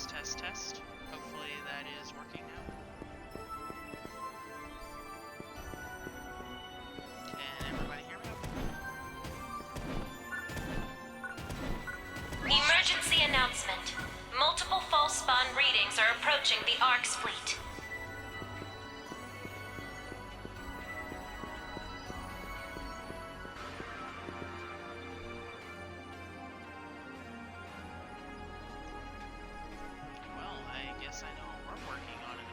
Test, test, test. Hopefully that is working now. Can everybody hear me okay? Emergency announcement. Multiple false spawn readings are approaching the ARC's fleet. Well, I guess I know we're working on it.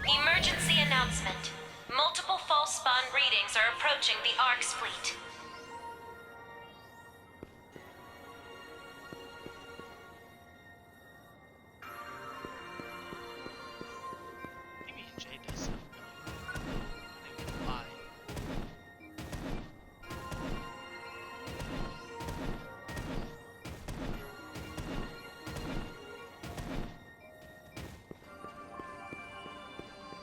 Emergency announcement. Multiple false spawn readings are approaching the ARC's fleet. Maybe Jay does something. They would lie.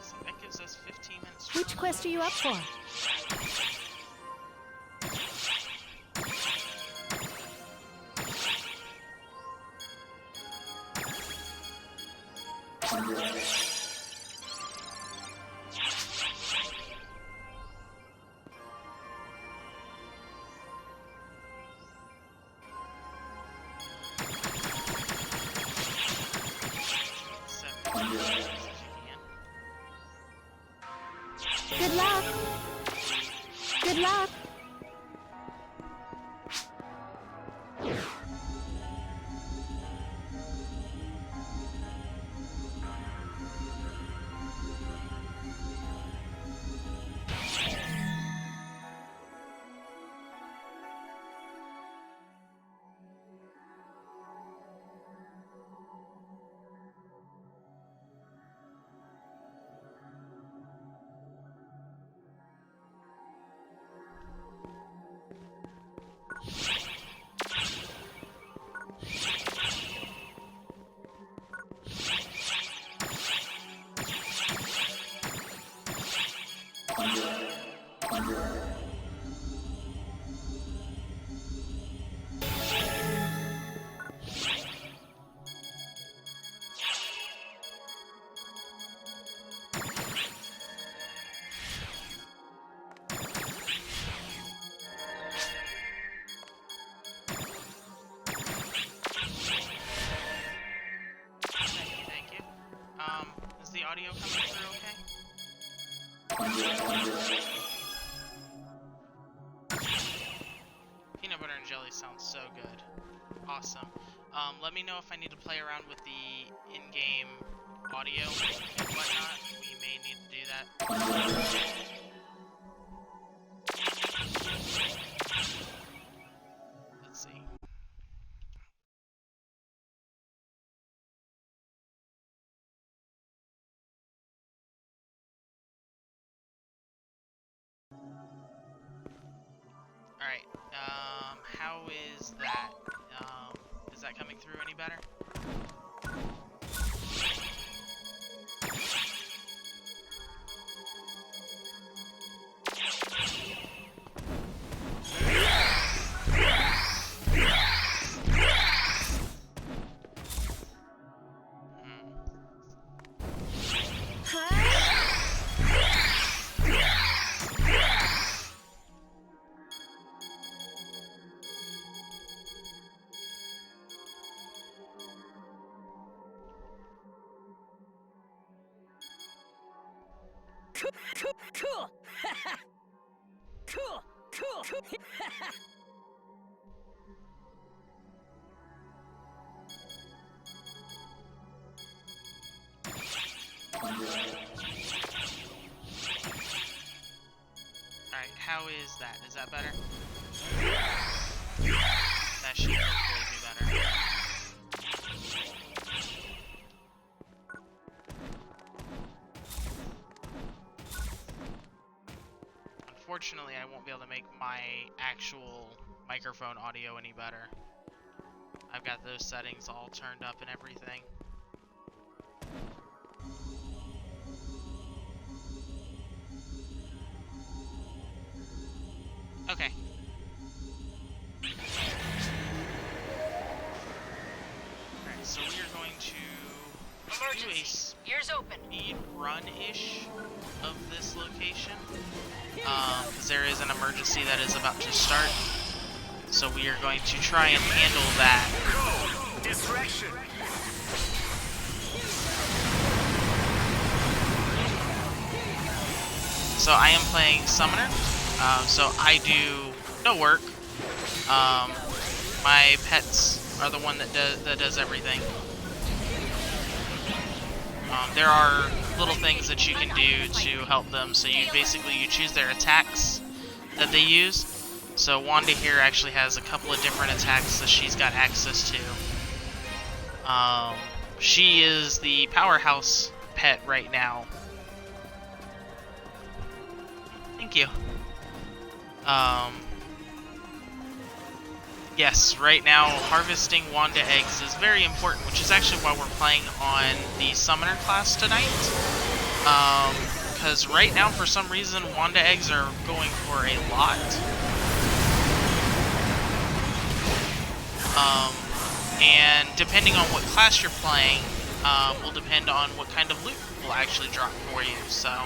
So that gives us 15 minutes. Which quest are you up for? Good luck. Good luck. Thank you. Is the audio coming through okay? Peanut butter and jelly sounds so good. Awesome. Let me know if I need to play around with the in-game audio and whatnot. We may need to do that. Let's see. Alright, how is that? Is that coming through any better? Alright, how is that? Is that better? That should hopefully be better. Unfortunately, I won't be able to make my actual microphone audio any better. I've got those settings all turned up and everything. Okay. Alright, so we are going to do a Ears open. speed run-ish of this location. Because there is an emergency that is about to start. So we are going to try and handle that. Distraction. So I am playing Summoner. So I do no work. My pets are the one that does everything. There are little things that you can do to help them. So you choose their attacks that they use. So Wanda here actually has a couple of different attacks that she's got access to. She is the powerhouse pet right now. Thank you. Yes, right now harvesting Wanda eggs is very important, which is actually why we're playing on the Summoner class tonight. Because right now, for some reason, Wanda eggs are going for a lot. And depending on what class you're playing, will depend on what kind of loot will actually drop for you. So,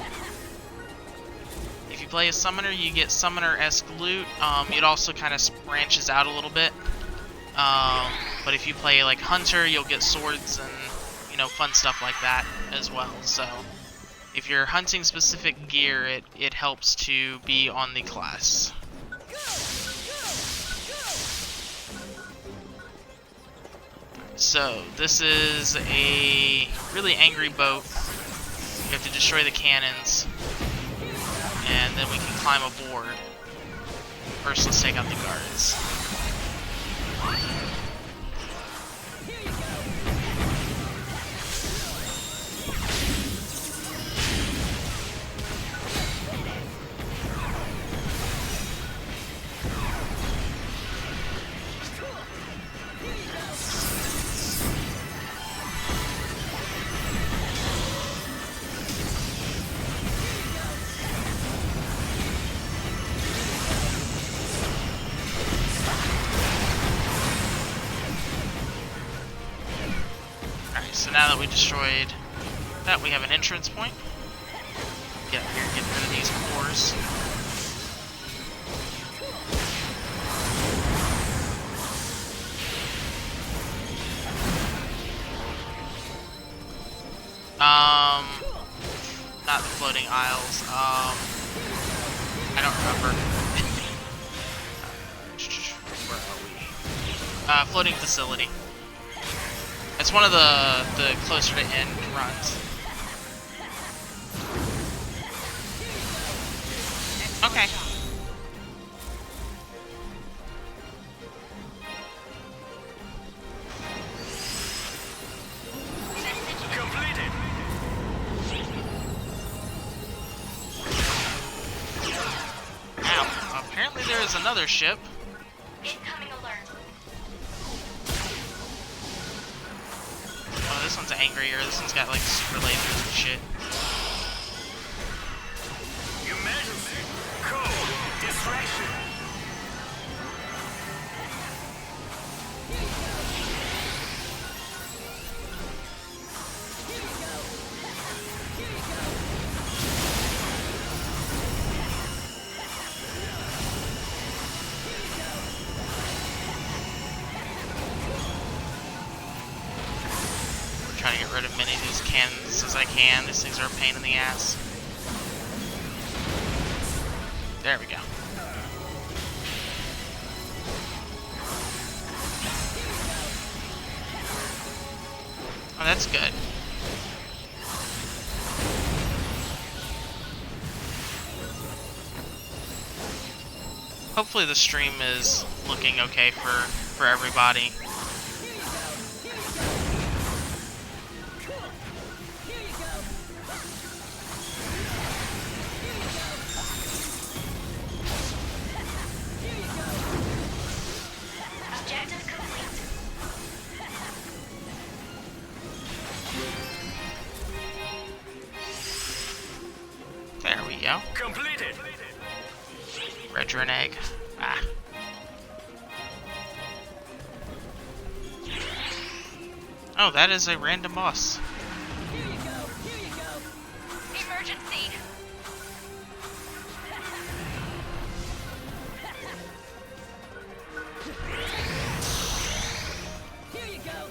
if you play a Summoner, you get Summoner-esque loot. It also kind of branches out a little bit. But if you play like Hunter, you'll get swords and, you know, fun stuff like that as well. So, if you're hunting specific gear, it helps to be on the class. So, this is a really angry boat. You have to destroy the cannons. And then we can climb aboard. First, let's take out the guards. So now that we destroyed that, we have an entrance point. Get up here and get rid of these cores. Not the floating aisles. I don't remember. Where are we? Floating facility. It's one of the closer to end runs. Okay. Completed. Now, apparently there is another ship. Incoming alert. Oh, this one's angrier. This one's got like super lasers and shit. Emergency. Code. Distraction. Trying to get rid of many of these cannons as I can. These things are a pain in the ass. There we go. Oh, that's good. Hopefully the stream is looking okay for everybody. Objective complete. There we go. Completed. Redra and egg. Ah. Oh, that is a random boss. Emergency.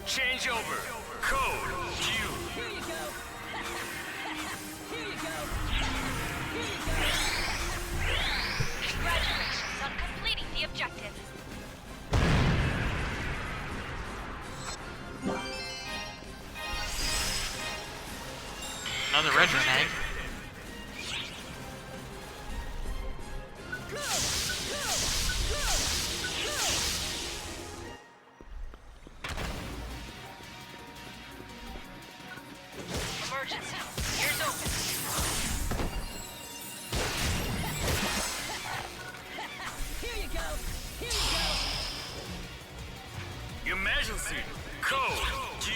Change over. Code. Q. Congratulations on completing the objective. Another Redra and egg. Emergency. Ears open. Emergency. Code. Q.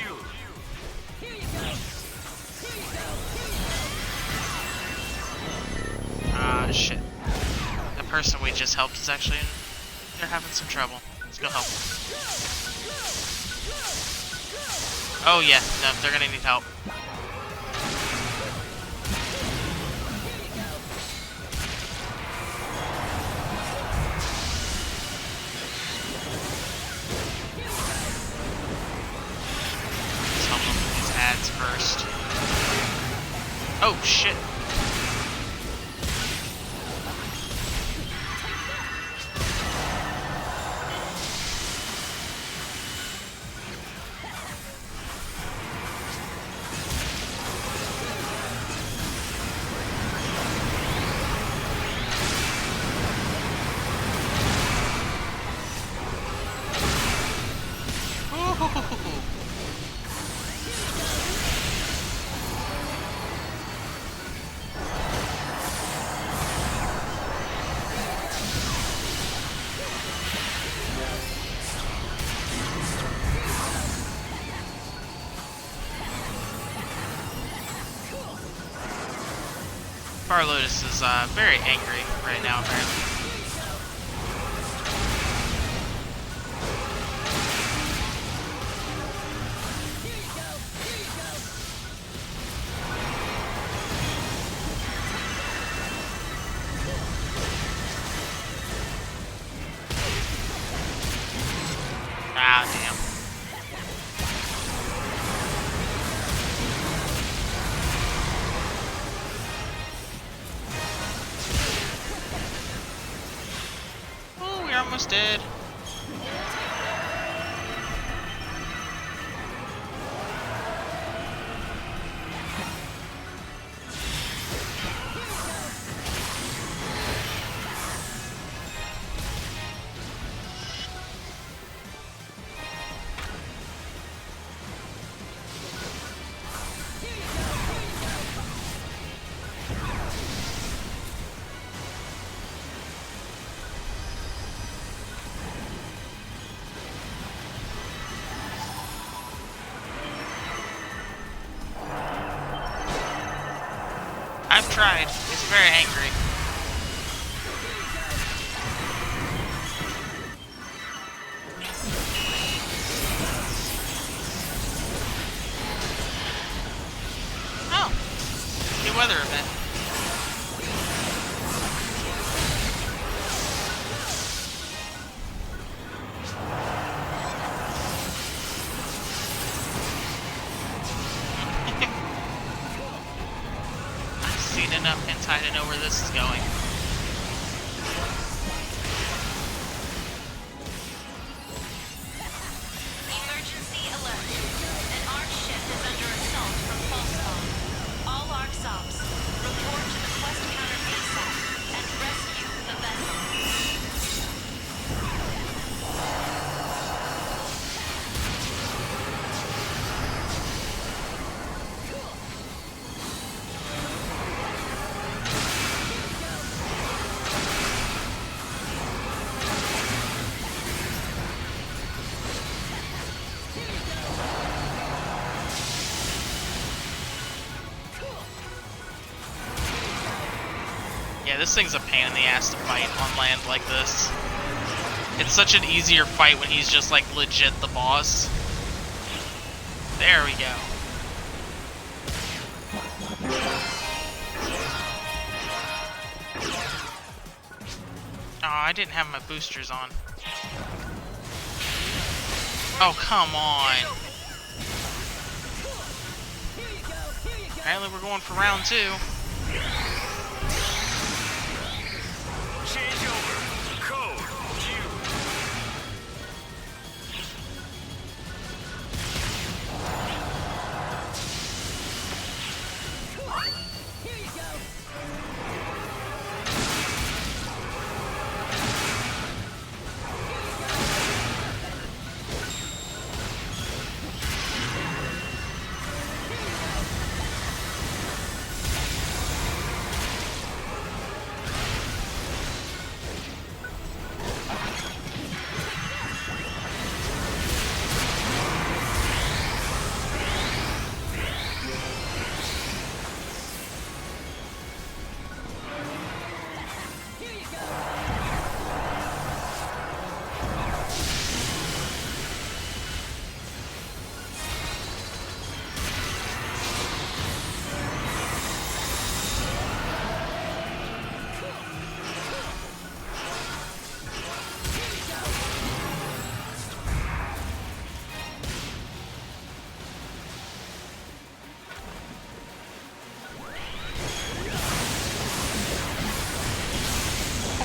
Ah, shit. The person we just helped is actually they're having some trouble. Let's go help. Oh yeah, no, they're gonna need help. Let's help them with these ads first. Oh shit. Lotus is very angry right now, apparently. Ah, damn. Almost dead. I've tried. It's very angry. Oh. New weather event. Enough hentai to know where this is going. Yeah, this thing's a pain in the ass to fight on land like this. It's such an easier fight when he's just like legit the boss. There we go. Oh, I didn't have my boosters on. Oh, come on. Apparently we're going for round 2. Change over. Code. Q.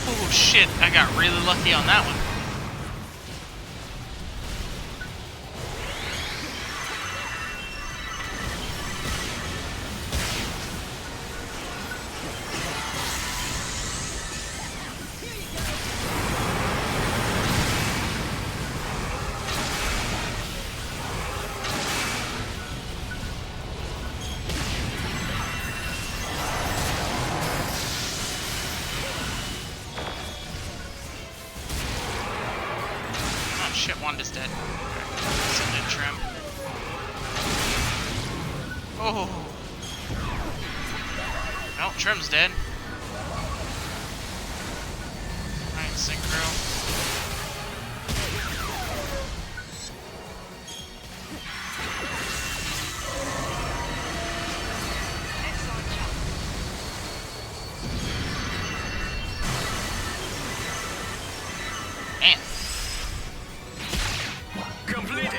Oh shit, I got really lucky on that one. Shit, Wanda's dead. Send in Trim. Oh. No, Trim's dead. Alright, Synchro. Man. Completed. I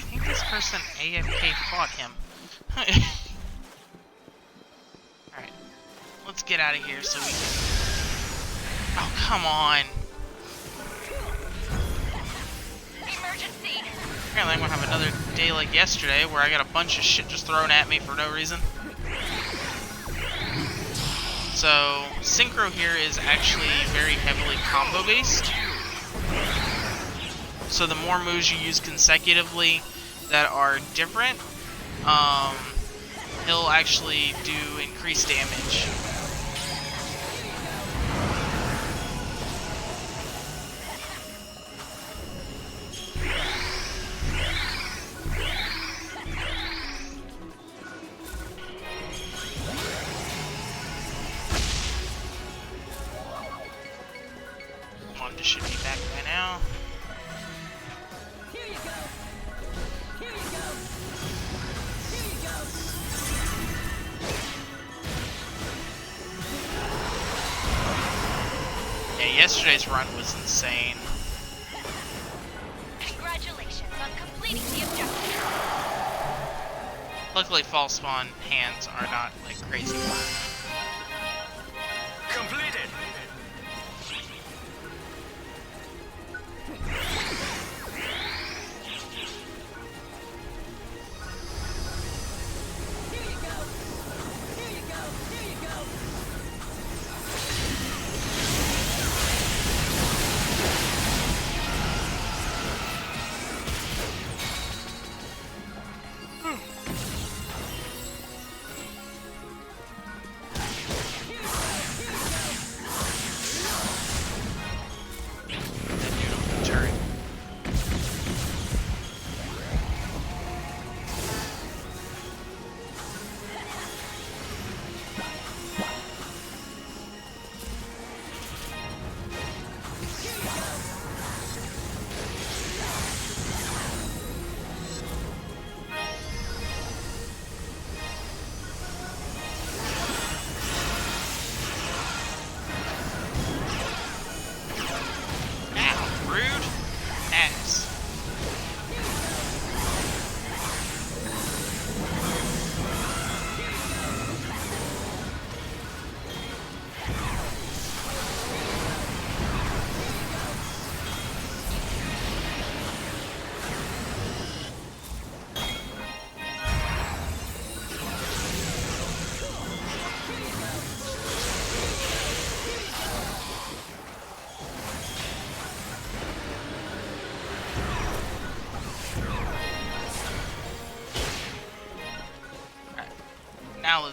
think this person AFK fought him. Alright. Let's get out of here so we can... Oh, come on. Emergency! Apparently I'm gonna have another day like yesterday where I got a bunch of shit just thrown at me for no reason. So, Synchro here is actually very heavily combo based. So the more moves you use consecutively that are different, he'll actually do increased damage. Wanda should be back by now. Yeah, yesterday's run was insane. Congratulations on completing the objective. Luckily, false spawn hands are not like crazy. Completed.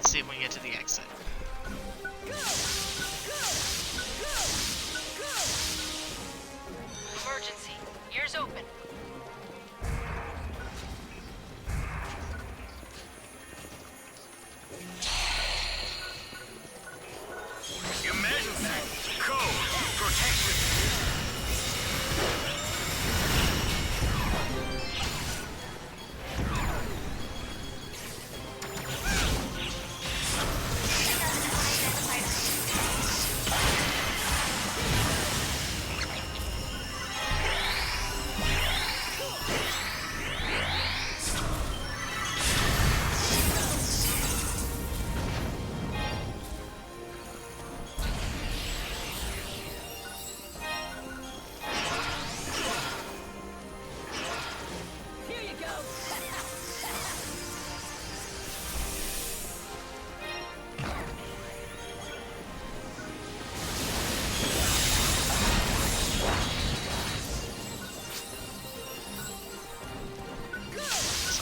let's see if we can get to the exit. Emergency. Ears open. Emergency. Code. Protection.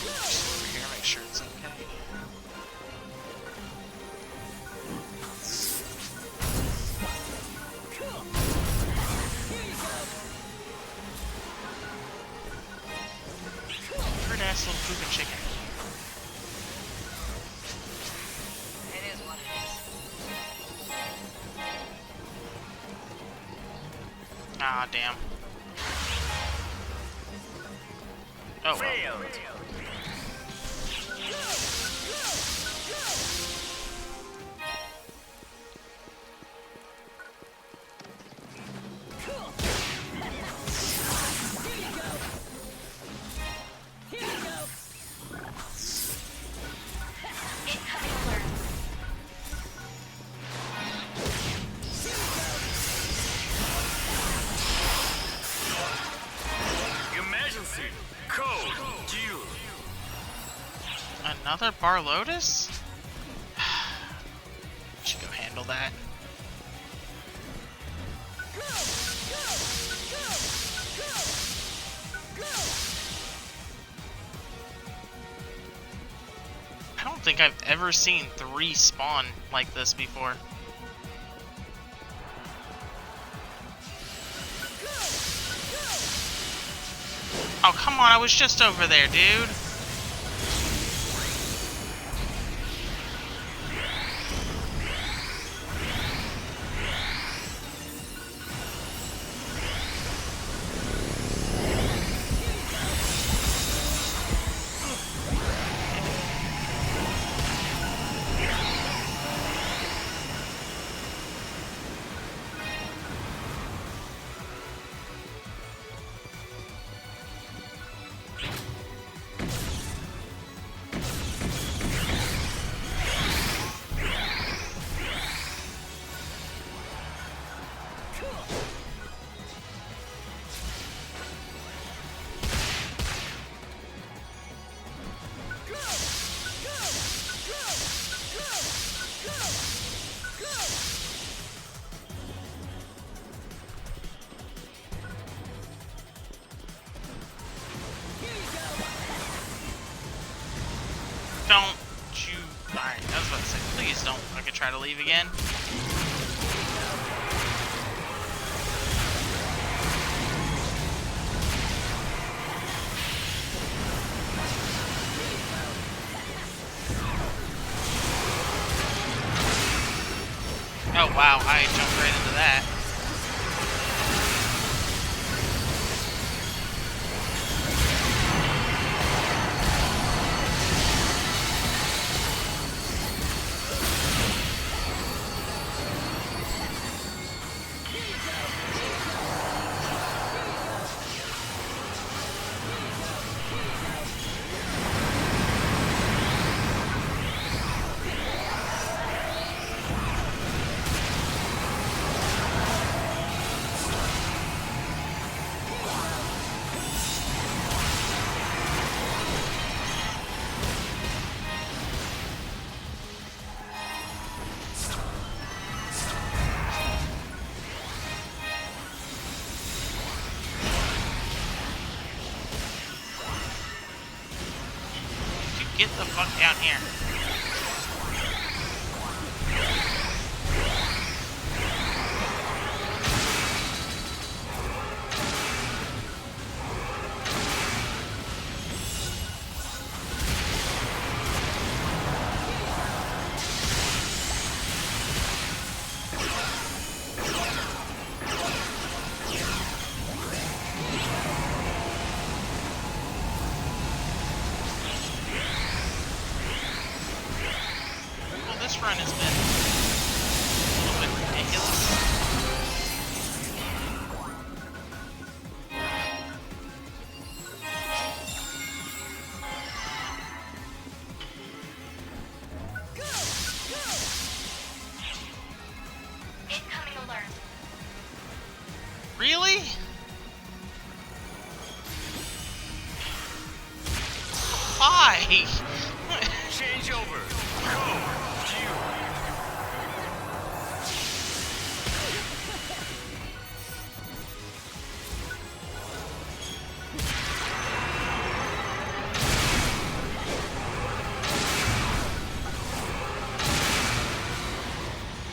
Over here, make sure it's okay. Weird ass little pooping chicken. It is what it is. Ah, damn. Oh, well. Failed. Incoming alert. Emergency. Code. Due. Another Bar Lotus? Should go handle that. I don't think I've ever seen 3 spawn like this before. Oh, come on, I was just over there, dude. Don't you... Alright, I was about to say, please don't fucking try to leave again. Oh wow, I jumped right into that. Get the fuck down here. this run has been a little bit ridiculous. Incoming alert. Really? Why? Change over. Code duel.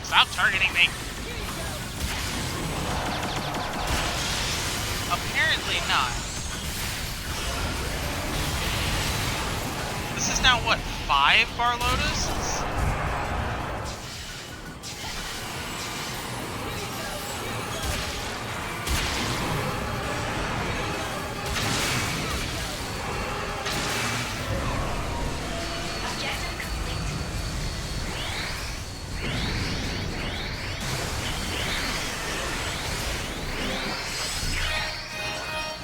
Stop targeting me. Apparently not. This is now what, 5 Barlotuses? Objective complete.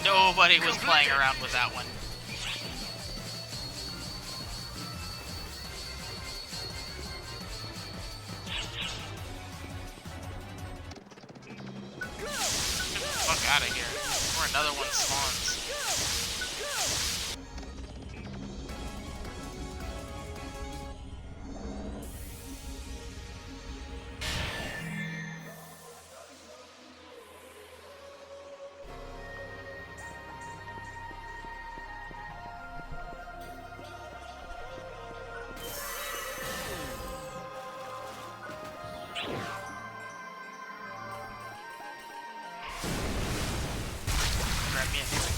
Nobody was playing around with that one. Get the fuck out of here. Before another one spawns. Grab me a hammock.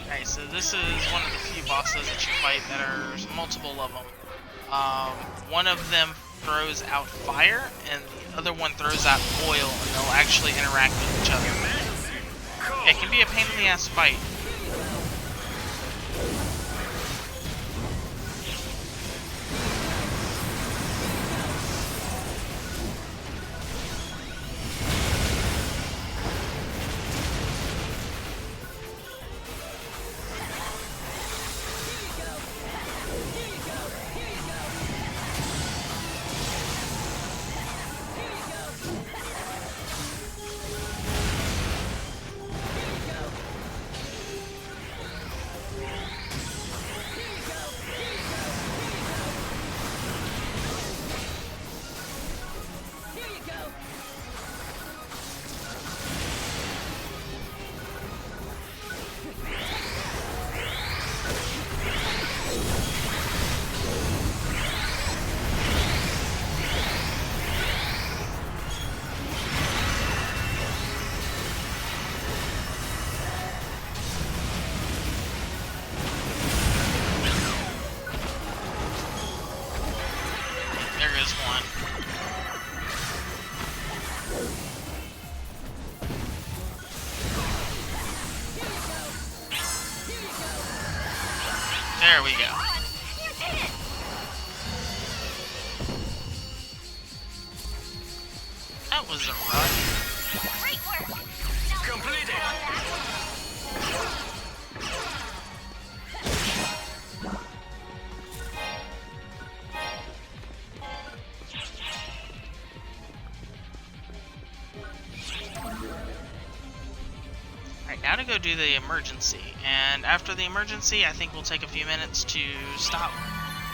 Okay, so this is one of the few bosses that you fight that are multiple of them. One of them throws out fire, and the other one throws out oil, and they'll actually interact with each other. It can be a pain in the ass fight. There is one. There we go. That was a run. Great work. Completed. Alright, now to go do the emergency. And after the emergency, I think we'll take a few minutes to stop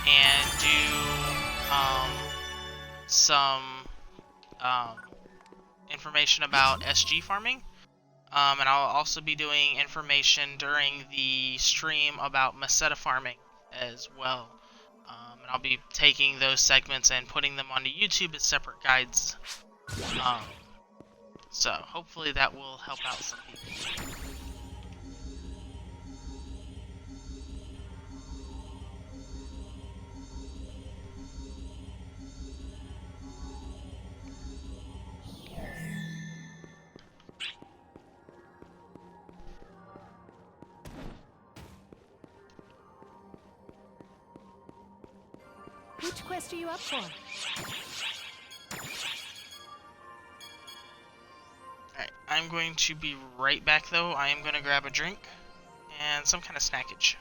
and do some information about SG farming. And I'll also be doing information during the stream about Meseta farming as well. And I'll be taking those segments and putting them onto YouTube as separate guides. So hopefully that will help out some people. Which quest are you up for? Alright, I'm going to be right back though. I am going to grab a drink and some kind of snackage.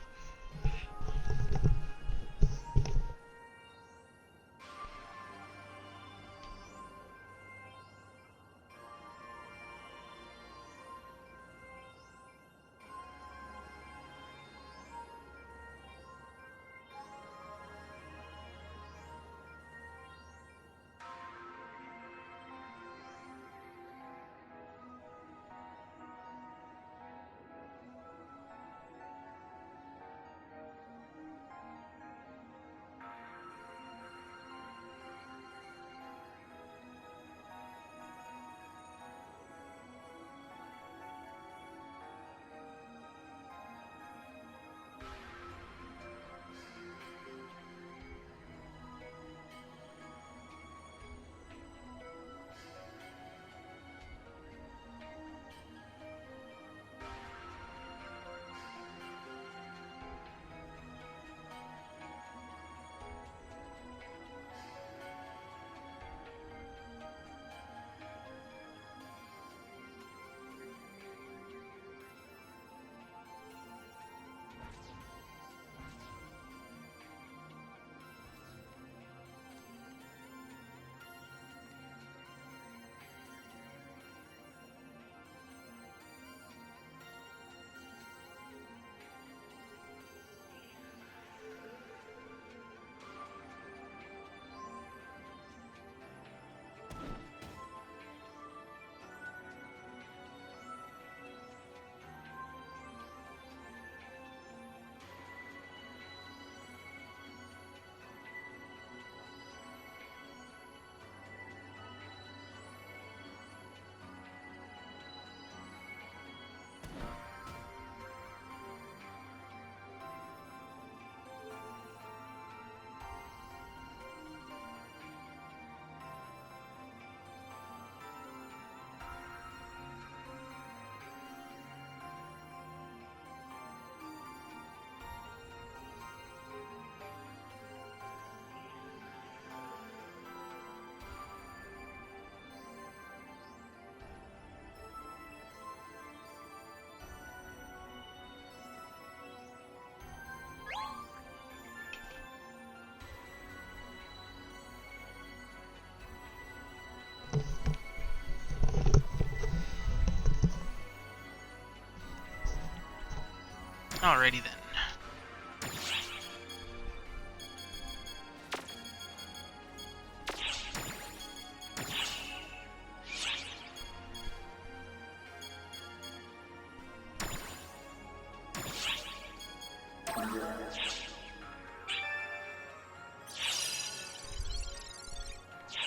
Alrighty then.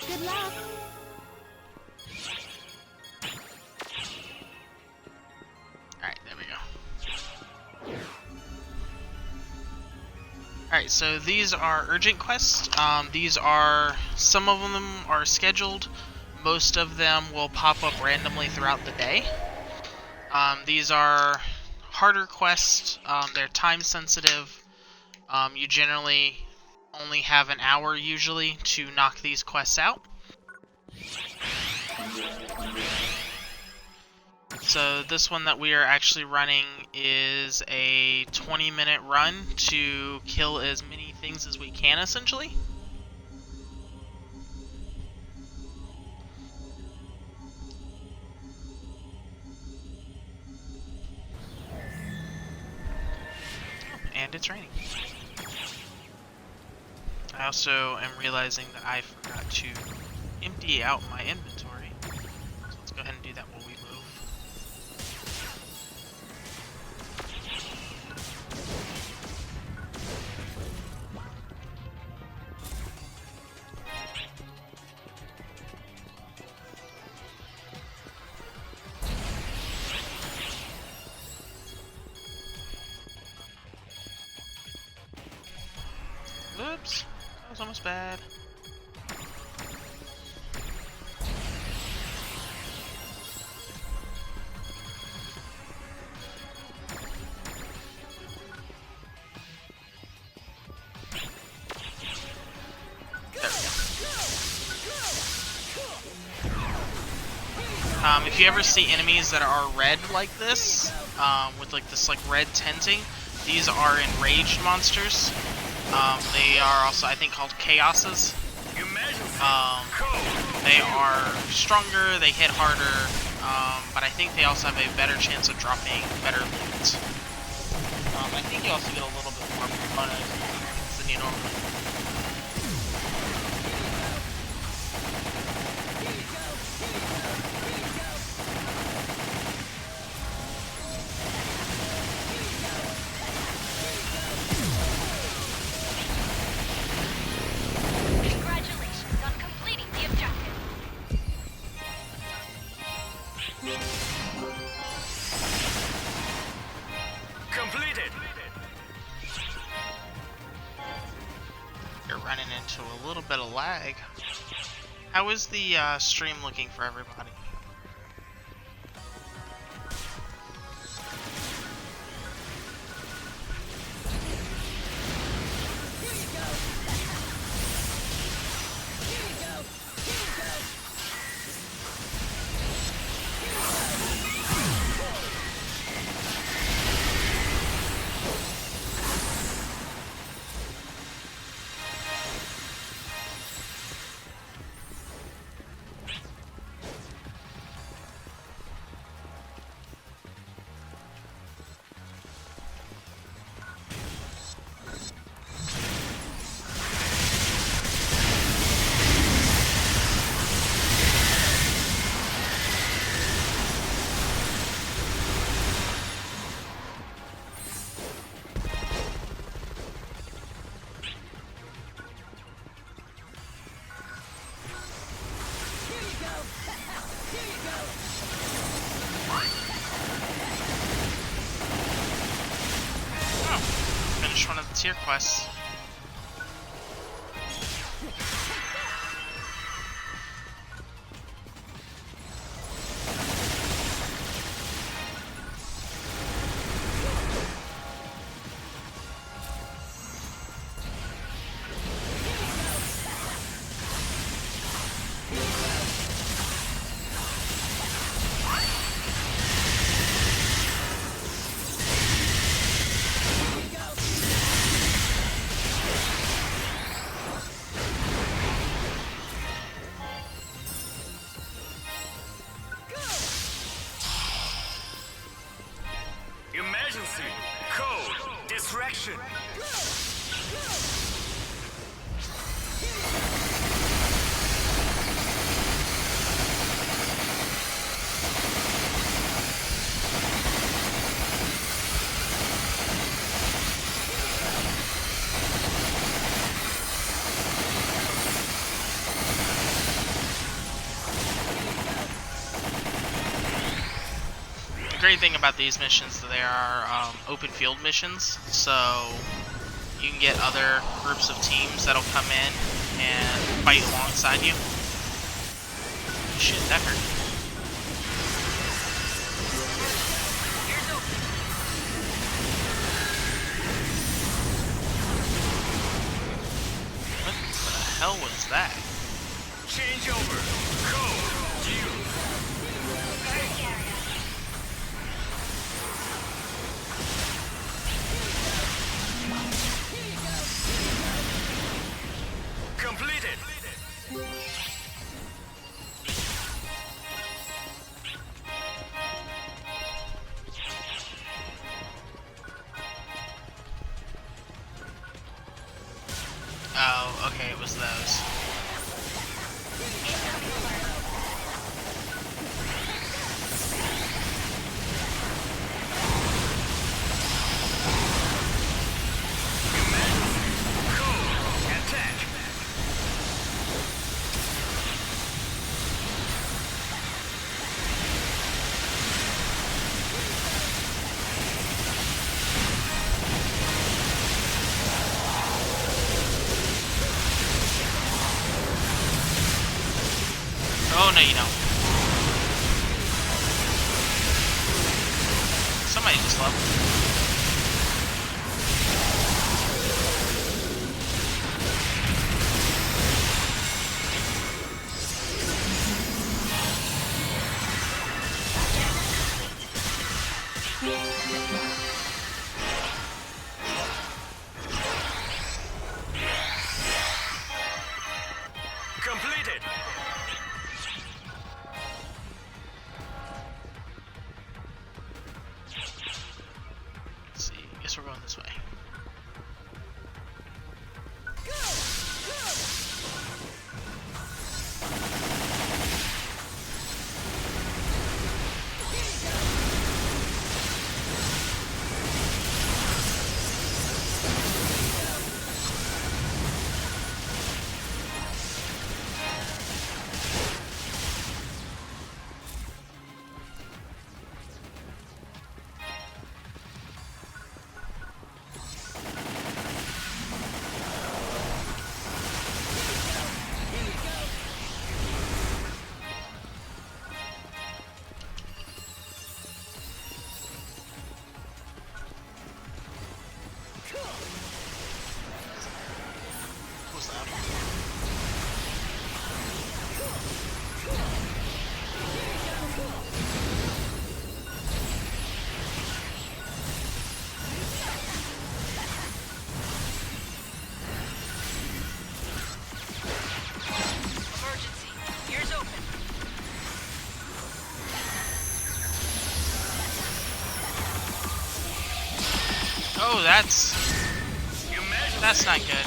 Good luck. Alright, there we go. Alright, so these are urgent quests. Some of them are scheduled. Most of them will pop up randomly throughout the day. These are harder quests. They're time sensitive. You generally only have an hour usually to knock these quests out. So this one that we are actually running is a 20-minute run to kill as many things as we can, essentially. And it's raining. I also am realizing that I forgot to empty out my inventory. So let's go ahead and do that while we move. Oops, that was almost bad. If you ever see enemies that are red like this, with like this like red tinting, these are enraged monsters. They are also, I think, called chaoses. They are stronger, they hit harder, but I think they also have a better chance of dropping better loot. I think you also get a little bit more bonus than you normally do. Congratulations on completing the objective. Completed. You're running into a little bit of lag. How is the stream looking for everybody? Finish one of the tier quests. Emergency. Code. Distraction. The great thing about these missions is they are open field missions, so you can get other groups of teams that'll come in and fight alongside you. Shit, that hurt. What the hell was that? Change over. Code. Use. Completed. Oh, okay, it was those. Code. Attack. Oh, no, you don't. Somebody just left. Completed. Let's see. I guess we're going this way. What's that? Emergency. Ears open. Oh, that's not good.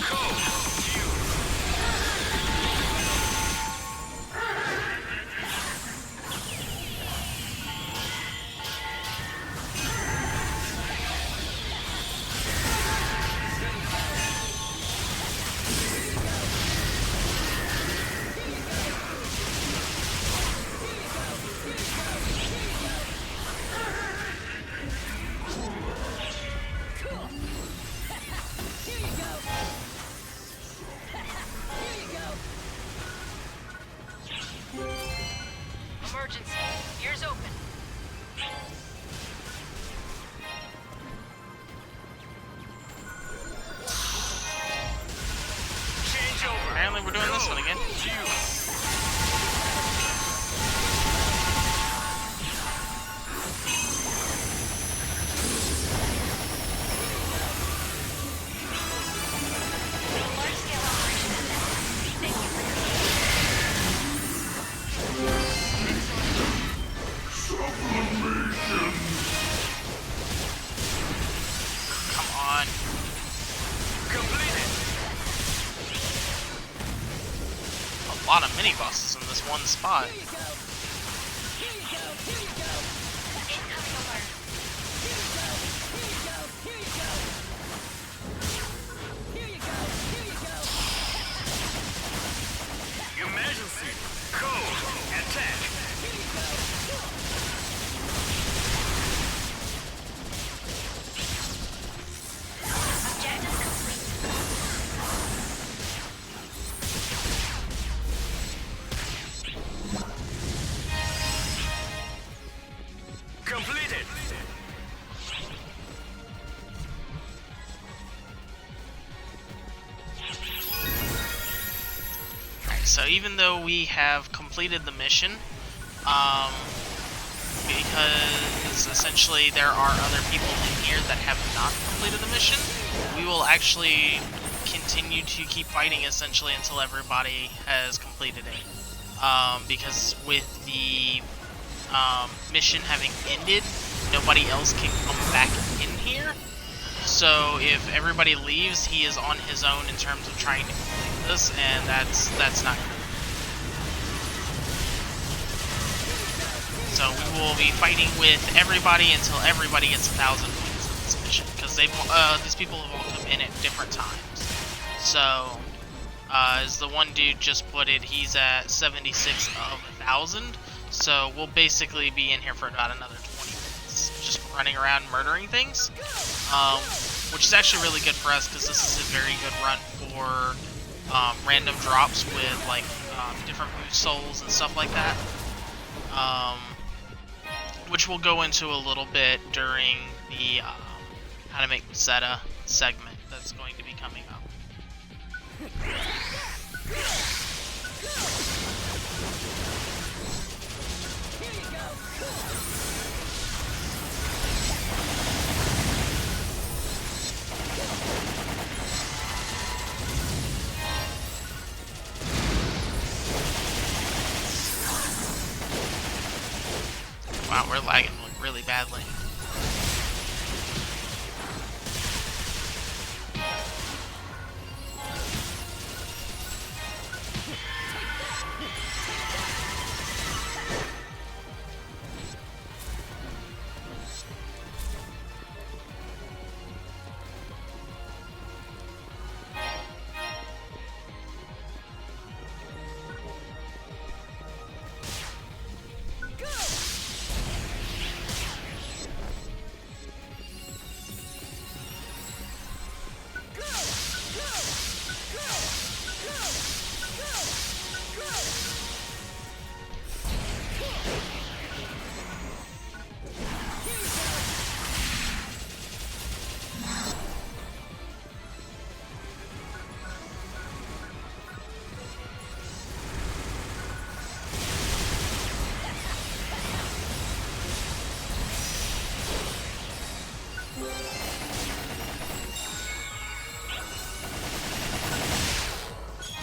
Emergency. Ears open. Change over. Apparently we're doing this one again. Large-scale operation ended. Thank you for your Come on. Completed. A lot of mini bosses in this one spot. incoming alert. Emergency. Code. Attack. Objective complete. Completed. Alright, so even though we have completed the mission, because essentially there are other people in here that have not completed the mission, we will actually continue to keep fighting essentially until everybody has completed it. Because with the mission having ended, nobody else can come back in here. So if everybody leaves, he is on his own in terms of trying to complete this, and that's not good. So we will be fighting with everybody until everybody gets 1,000 points in this mission, because these people have all come in at different times. So as the one dude just put it, he's at 76 of 1,000. So we'll basically be in here for about another 20 minutes, just running around murdering things, which is actually really good for us because this is a very good run for random drops with like different moose souls and stuff like that, which we'll go into a little bit during the how to make Zeta segment that's going to be coming up. wow, we're lagging like really badly.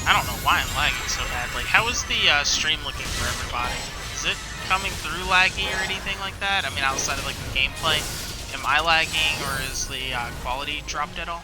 I don't know why I'm lagging so badly. How is the stream looking for everybody? Is it coming through laggy or anything like that? I mean, outside of like the gameplay, am I lagging or is the quality dropped at all?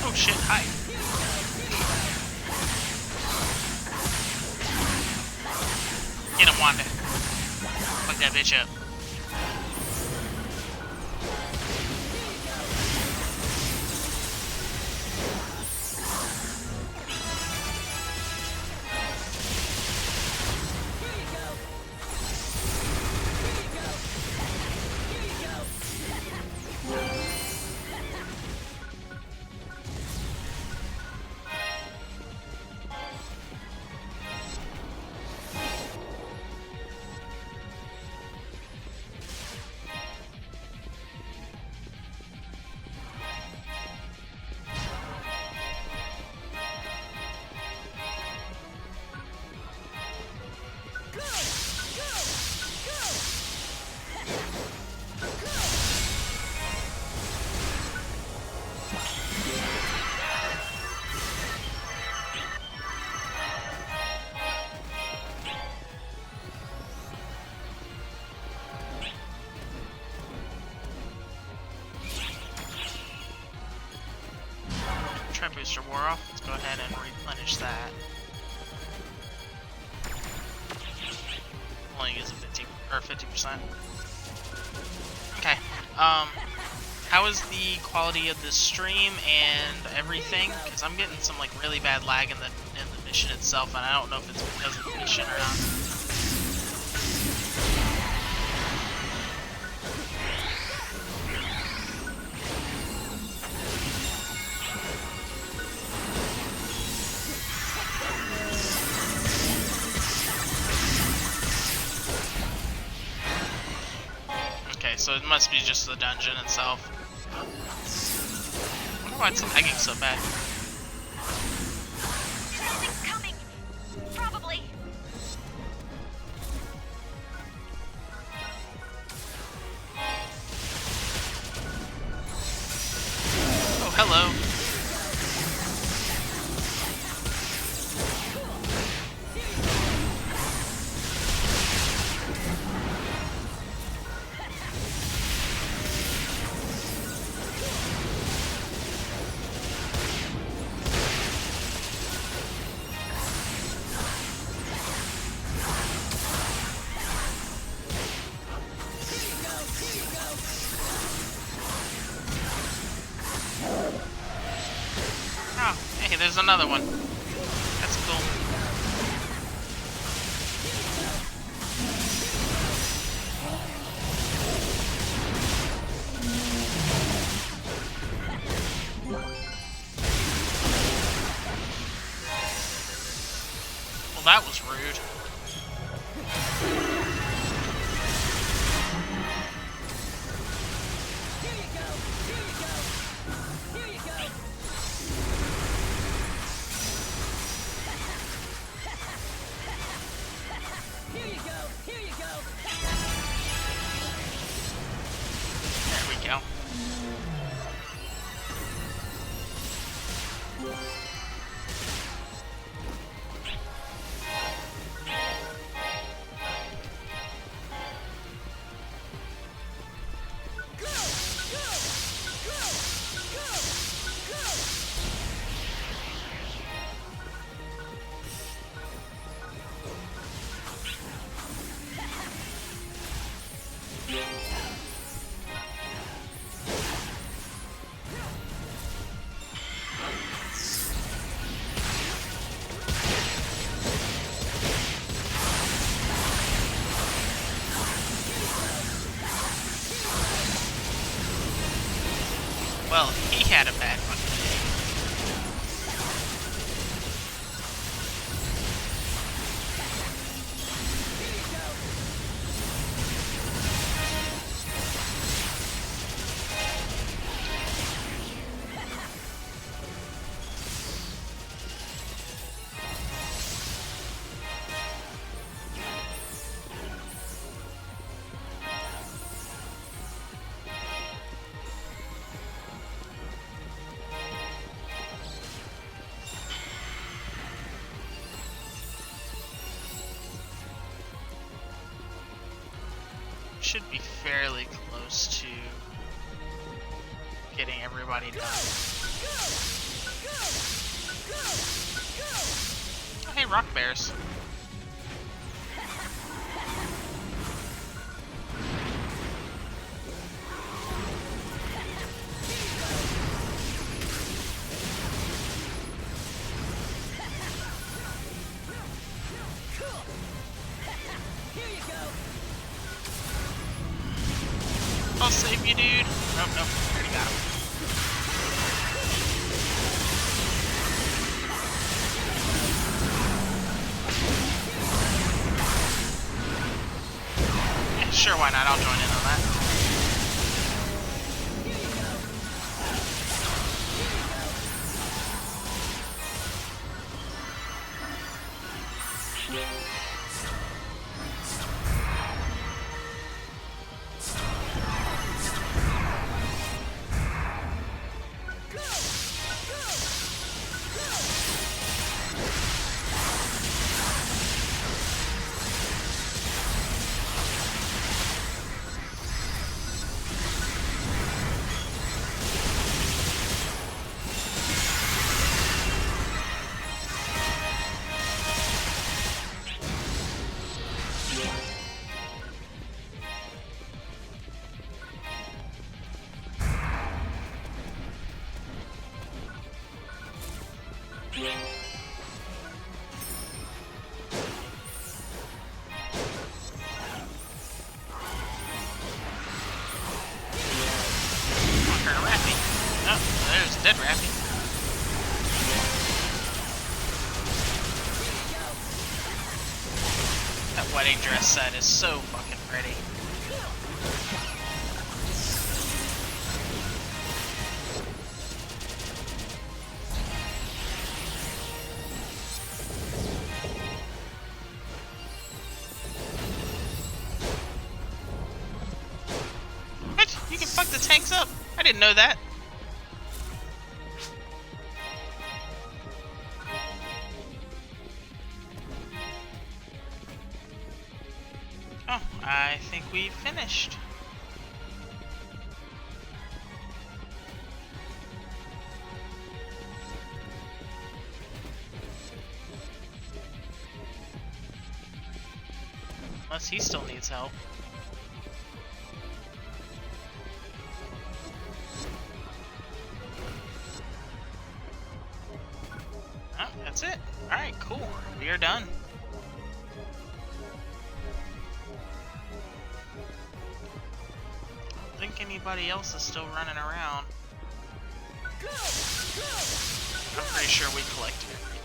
Oh shit, hi. Get him, Wanda. Fuck that bitch up. Try booster war off. Let's go ahead and replenish that. Only gives a 50%. Okay. How is the quality of the stream and everything? Because I'm getting some like really bad lag in the mission itself, and I don't know if it's because of the mission or not. So it must be just the dungeon itself. I wonder why it's lagging so bad. Something's coming. Probably. Oh, hello. another one. That's cool. Well, that was rude. There we go. Well, he had a bad one today. Should be fairly close to getting everybody done. Oh, hey, rock bears. I'll save you, dude. Nope, nope. Already got him. Yeah, sure, why not? I'll join in on that. Dead Rappy. That wedding dress set is so fucking pretty. What? You can fuck the tanks up? I didn't know that. Oh, I think we've finished. Unless he still needs help. Alright, cool. We are done. I don't think anybody else is still running around. I'm pretty sure we collected everything.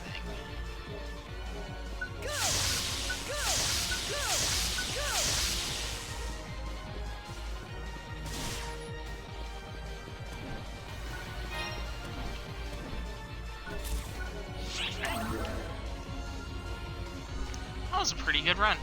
That was a pretty good run.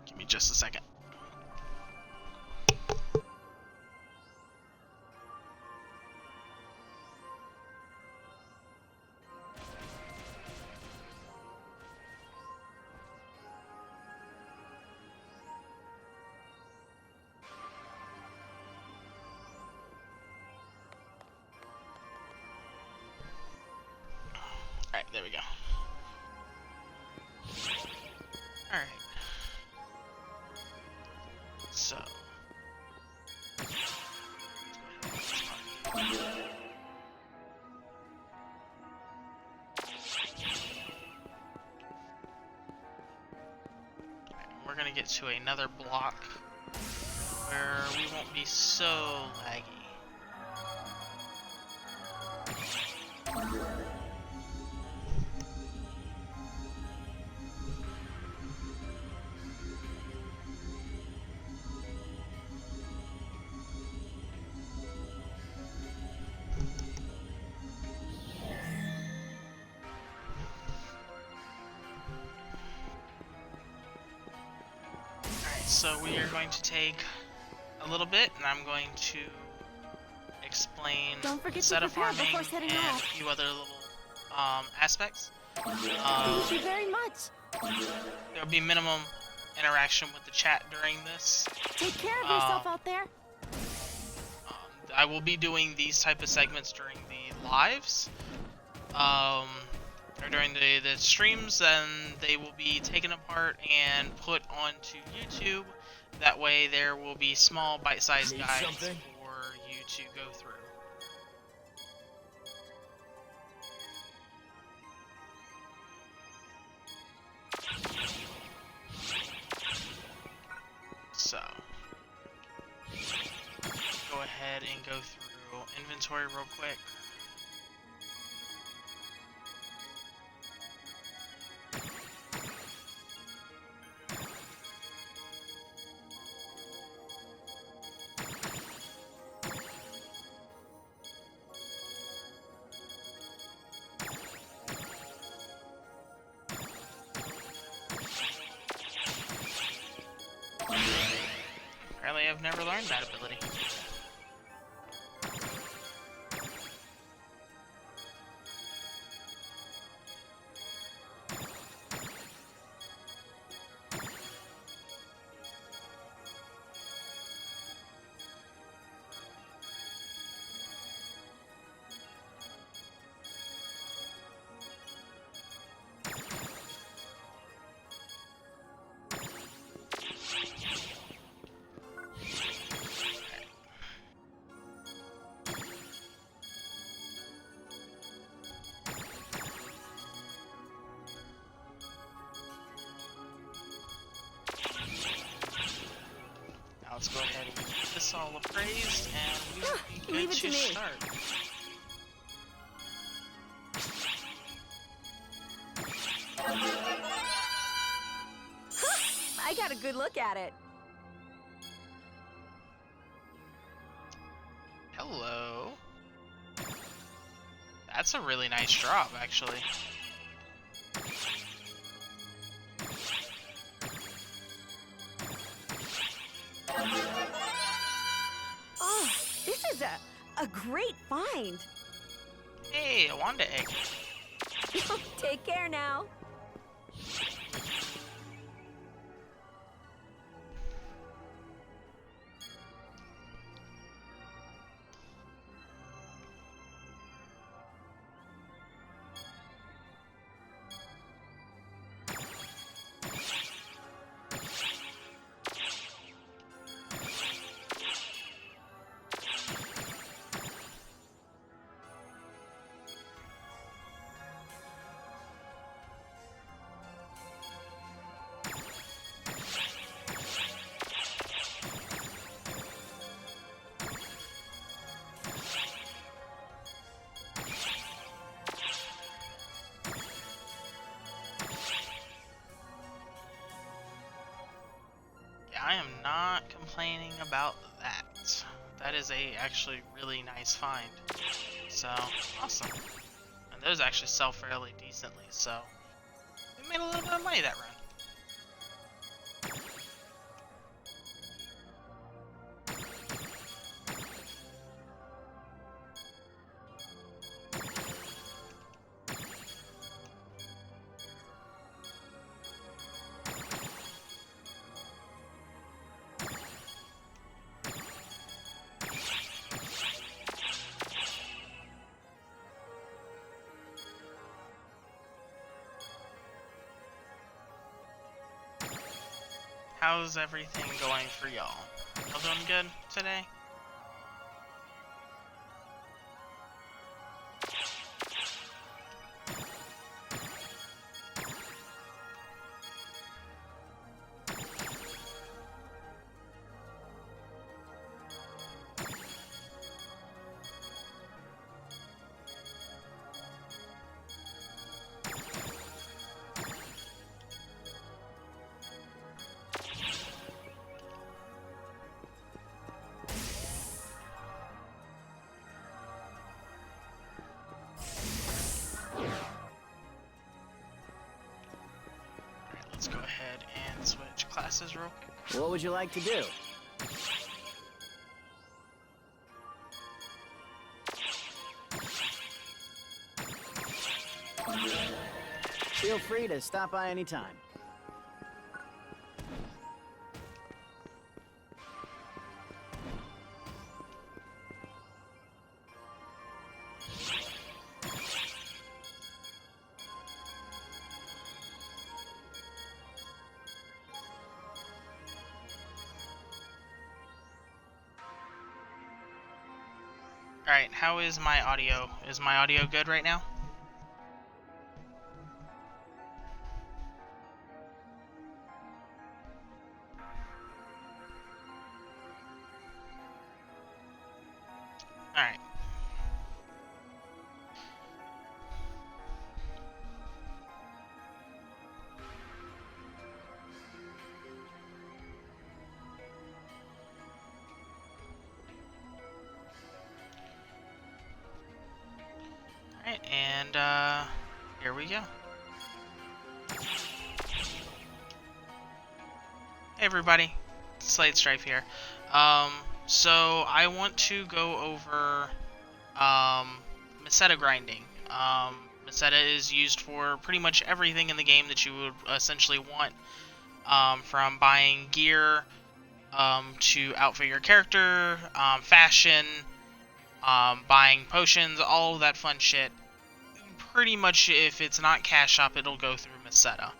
Give me just a second. Alright, there we go. Alright. So. We're gonna get to another block where we won't be so laggy. So we are going to take a little bit, and I'm going to explain Don't forget to setup prepare farming before setting and a off. few other little aspects. Thank you very much. There will be minimum interaction with the chat during this. Take care of yourself out there. I will be doing these type of segments during the lives. Or during the streams, and they will be taken apart and put onto YouTube. That way there will be small bite-sized Need guides something? for you to go through. So, go ahead and go through inventory real quick. Apparently I've never learned that ability. Let's go ahead and get this all appraised, and we will be good Leave it to me. start. I got a good look at it. Hello. That's a really nice drop, actually. Oh, this is a great find. Hey, a Wanda egg. Take care now. am not complaining about that. That is a actually really nice find. So, awesome. And those actually sell fairly decently, so we made a little bit of money that run. How's everything going for y'all? Y'all doing good today? Let's go ahead and switch classes real quick. What would you like to do? Feel free to stop by anytime. Alright, how is my audio? Is my audio good right now? Alright. Alright, and here we go. Hey everybody, Slade Strife here. So I want to go over Meseta grinding. Meseta is used for pretty much everything in the game that you would essentially want, from buying gear to outfit your character, fashion, buying potions, all of that fun shit. Pretty much, if it's not cash shop, it'll go through Meseta.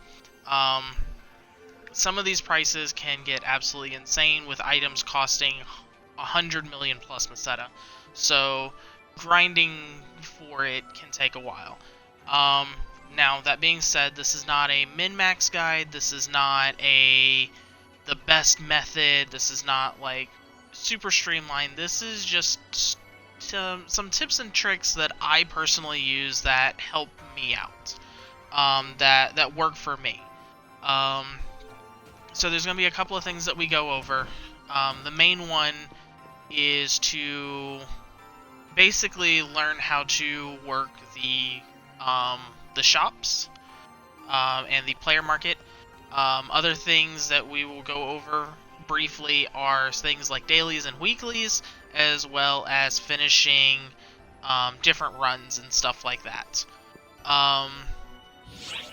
Some of these prices can get absolutely insane, with items costing 100 million plus Meseta. So grinding for it can take a while. Now that being said, this is not a min-max guide. This is not the best method. This is not like super streamlined. This is just some tips and tricks that I personally use that help me out, that work for me. So there's going to be a couple of things that we go over. The main one is to basically learn how to work the shops and the player market. Other things that we will go over briefly are things like dailies and weeklies, as well as finishing different runs and stuff like that.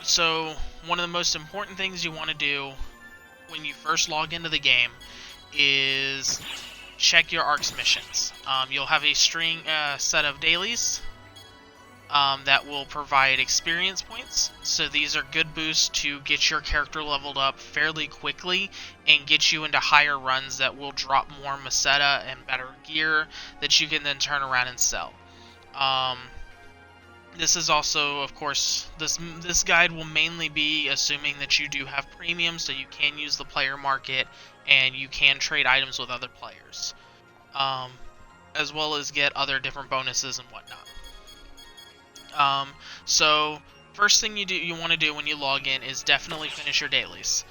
So one of the most important things you want to do when you first log into the game is check your ARC's missions. You'll have a set of dailies that will provide experience points. So these are good boosts to get your character leveled up fairly quickly and get you into higher runs that will drop more Meseta and better gear that you can then turn around and sell. This is also, of course, this guide will mainly be assuming that you do have premium, so you can use the player market and you can trade items with other players, as well as get other different bonuses and whatnot. So first thing you want to do when you log in is definitely finish your dailies.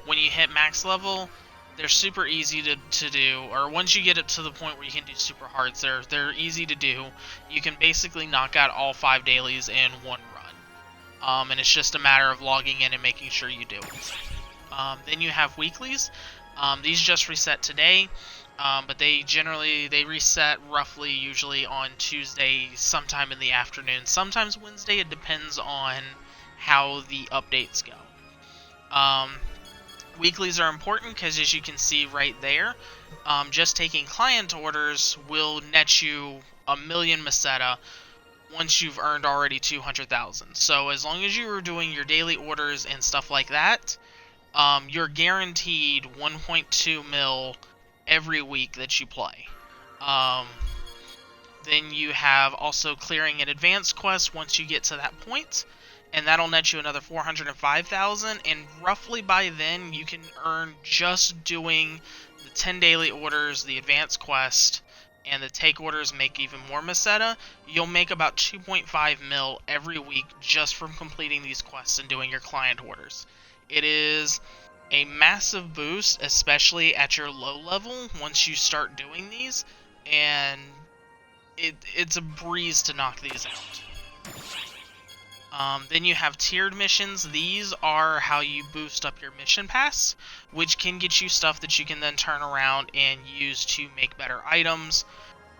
when you hit max level, they're super easy to do, or once you get it to the point where you can do super hards, they're easy to do. You can basically knock out all 5 dailies in one run, and it's just a matter of logging in and making sure you do it. Then you have weeklies. These just reset today, but they reset roughly usually on Tuesday, sometime in the afternoon. Sometimes Wednesday. It depends on how the updates go. Weeklies are important because, as you can see right there, just taking client orders will net you 1,000,000 Meseta once you've earned already 200,000. So as long as you are doing your daily orders and stuff like that, you're guaranteed 1.2 mil every week that you play. Then you have also clearing an advanced quest once you get to that point, and that'll net you another 405,000, and roughly by then you can earn, just doing the 10 daily orders, the advanced quest, and the take orders make even more Meseta. You'll make about 2.5 mil every week just from completing these quests and doing your client orders. It is a massive boost, especially at your low level once you start doing these, and it's a breeze to knock these out. Then you have tiered missions. These are how you boost up your mission pass, which can get you stuff that you can then turn around and use to make better items,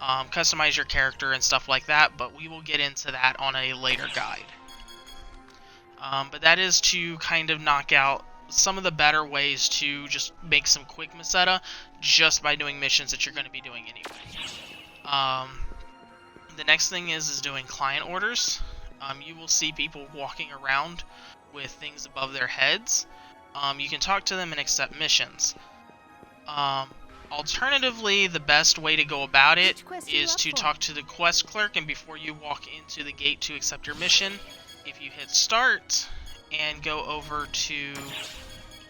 customize your character and stuff like that, but we will get into that on a later guide. But that is to kind of knock out some of the better ways to just make some quick Meseta just by doing missions that you're going to be doing anyway. The next thing is doing client orders. You will see people walking around with things above their heads. You can talk to them and accept missions. Alternatively, the best way to go about it is to talk to the quest clerk, and before you walk into the gate to accept your mission, if you hit start and go over to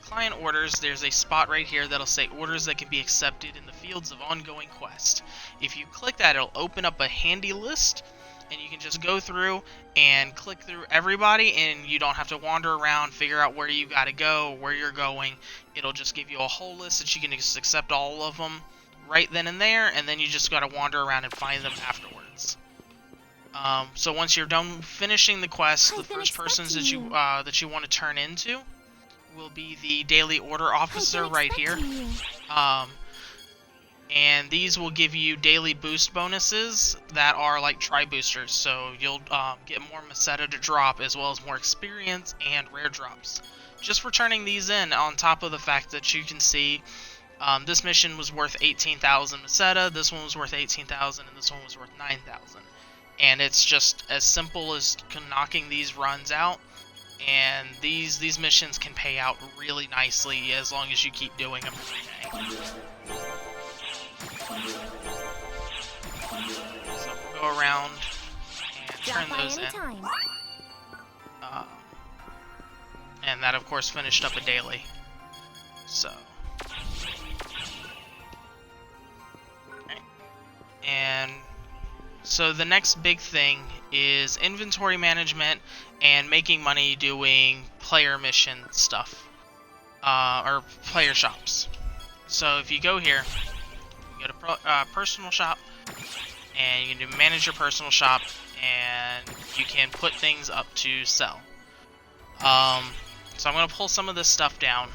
client orders, there's a spot right here that'll say orders that can be accepted in the fields of ongoing quest. If you click that, it'll open up a handy list, and you can just go through and click through everybody, and you don't have to wander around, figure out where you gotta go, where you're going. It'll just give you a whole list that you can just accept all of them right then and there, and then you just gotta wander around and find them afterwards. So once you're done finishing the quest, the first persons that you want to turn into will be the daily order officer right here. And these will give you daily boost bonuses that are like tri-boosters, so you'll get more Meseta to drop, as well as more experience and rare drops. Just for turning these in, on top of the fact that you can see this mission was worth 18,000 Meseta, this one was worth 18,000, and this one was worth 9,000. And it's just as simple as knocking these runs out, and these missions can pay out really nicely as long as you keep doing them every day. So we'll go around and turn those in. And that, of course, finished up a daily. So. Okay. And so the next big thing is inventory management and making money doing player mission stuff. Or player shops. So if you go here, you go to personal shop, and you can do manage your personal shop, and you can put things up to sell. So I'm going to pull some of this stuff down.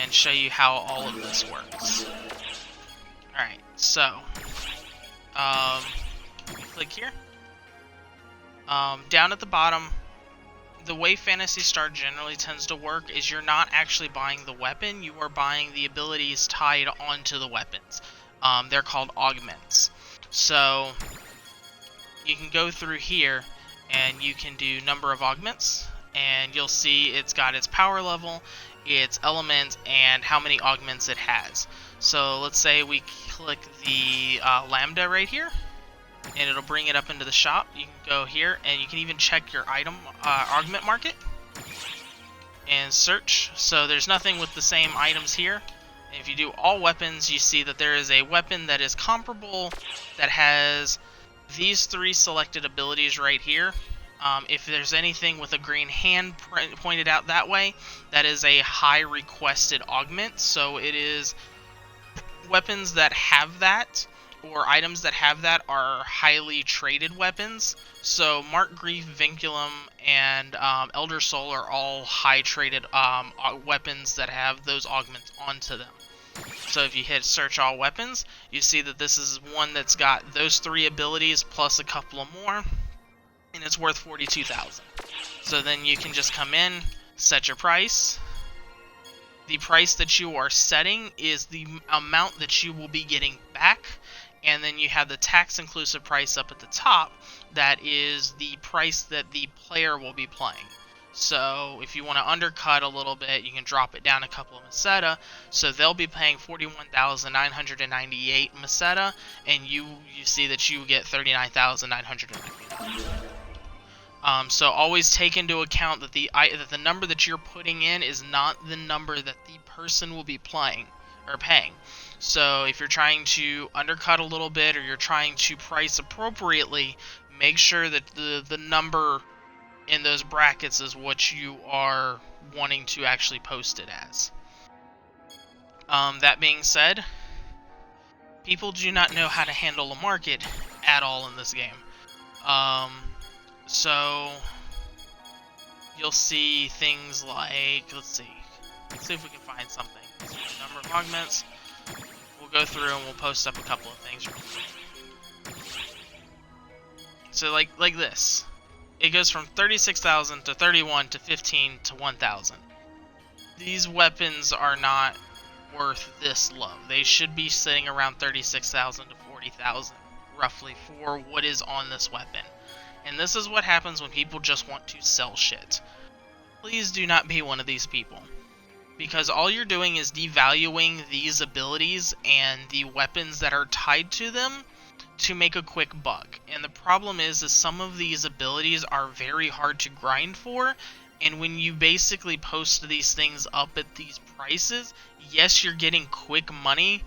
And show you how all of this works. Alright, so click here. Down at the bottom, the way Phantasy Star generally tends to work is you're not actually buying the weapon, you are buying the abilities tied onto the weapons. They're called augments. So you can go through here and you can do number of augments, and you'll see it's got its power level, its element, and how many augments it has. So let's say we click the lambda right here, and it'll bring it up into the shop. You can go here, and you can even check your item augment market and search. So there's nothing with the same items here. And if you do all weapons, you see that there is a weapon that is comparable that has these 3 selected abilities right here, If there's anything with a green hand pointed out that way, that is a high requested augment. So it is weapons that have that, or items that have that, are highly traded weapons. So Mark Grief, Vinculum, and Elder Soul are all high traded weapons that have those augments onto them. So if you hit search all weapons, you see that this is one that's got those 3 abilities plus a couple of more, and it's worth 42,000. So then you can just come in, set your price. The price that you are setting is the amount that you will be getting back, and then you have the tax inclusive price up at the top. That is the price that the player will be playing. So if you want to undercut a little bit, you can drop it down a couple of meseta. So they'll be paying 41,998 meseta, and you see that you get 39,999. So always take into account that the number that you're putting in is not the number that the person will be playing or paying. So if you're trying to undercut a little bit, or you're trying to price appropriately, make sure that the number in those brackets is what you are wanting to actually post it as. That being said, people do not know how to handle a market at all in this game. So you'll see things like, let's see if we can find something. So the number of augments. We'll go through and we'll post up a couple of things. So like this. It goes from 36,000 to 31 to 15 to 1,000. These weapons are not worth this low. They should be sitting around 36,000 to 40,000 roughly for what is on this weapon. And this is what happens when people just want to sell shit. Please do not be one of these people, because all you're doing is devaluing these abilities and the weapons that are tied to them to make a quick buck. And the problem is some of these abilities are very hard to grind for, and when you basically post these things up at these prices, yes, you're getting quick money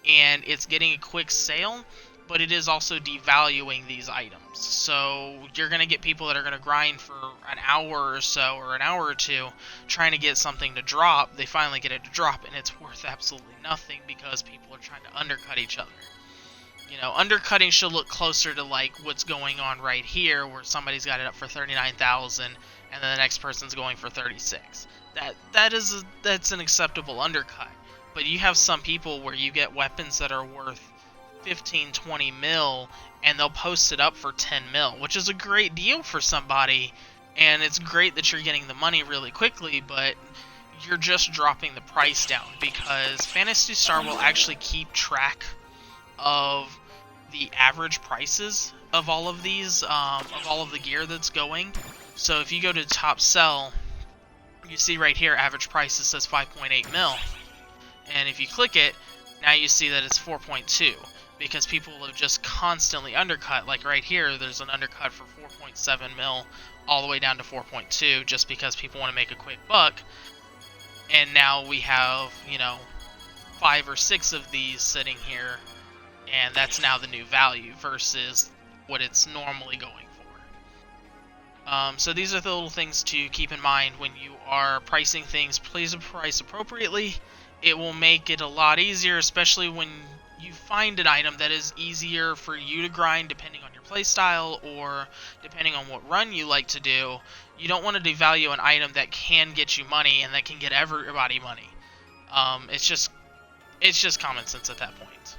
and it's getting a quick sale, but it is also devaluing these items. So you're going to get people that are going to grind for an hour or so, or an hour or two, trying to get something to drop. They finally get it to drop, and it's worth absolutely nothing because people are trying to undercut each other. You know, undercutting should look closer to like what's going on right here, where somebody's got it up for 39,000 and then the next person's going for 36. That's an acceptable undercut. But you have some people where you get weapons that are worth 15, 20 mil, and they'll post it up for 10 mil, which is a great deal for somebody, and it's great that you're getting the money really quickly, but you're just dropping the price down, because Phantasy Star will actually keep track of the average prices of all of these, of all of the gear that's going. So if you go to top sell, you see right here average prices says 5.8 mil, and if you click it, now you see that it's 4.2, because people have just constantly undercut. Like right here, there's an undercut for 4.7 mil all the way down to 4.2, just because people want to make a quick buck. And now we have, you know, 5 or 6 of these sitting here, and that's now the new value versus what it's normally going for. So these are the little things to keep in mind when you are pricing things. Please price appropriately. It will make it a lot easier, especially when you find an item that is easier for you to grind depending on your playstyle or depending on what run you like to do. You don't want to devalue an item that can get you money and that can get everybody money. It's just common sense at that point.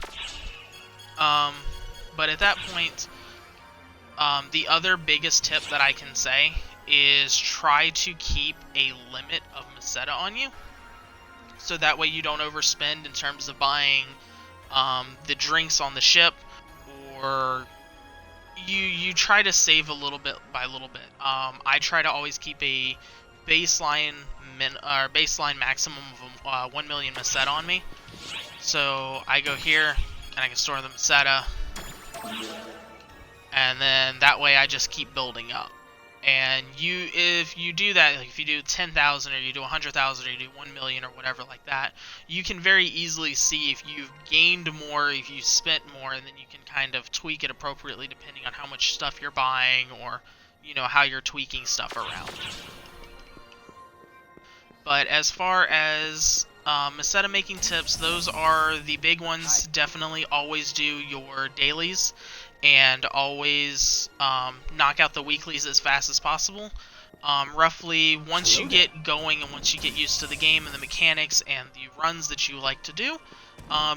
But at that point, the other biggest tip that I can say is try to keep a limit of meseta on you, so that way you don't overspend in terms of buying the drinks on the ship, or you try to save a little bit by little bit. I try to always keep a baseline maximum of 1 million meseta on me. So I go here and I can store the meseta, and then that way I just keep building up. And if you do that, like if you do 10,000 or you do 100,000 or you do 1 million or whatever like that, you can very easily see if you've gained more, if you spent more, and then you can kind of tweak it appropriately depending on how much stuff you're buying, or you know, how you're tweaking stuff around. But as far as Meseta making tips, those are the big ones. Definitely always do your dailies and always knock out the weeklies as fast as possible. Roughly, once you get going and once you get used to the game and the mechanics and the runs that you like to do,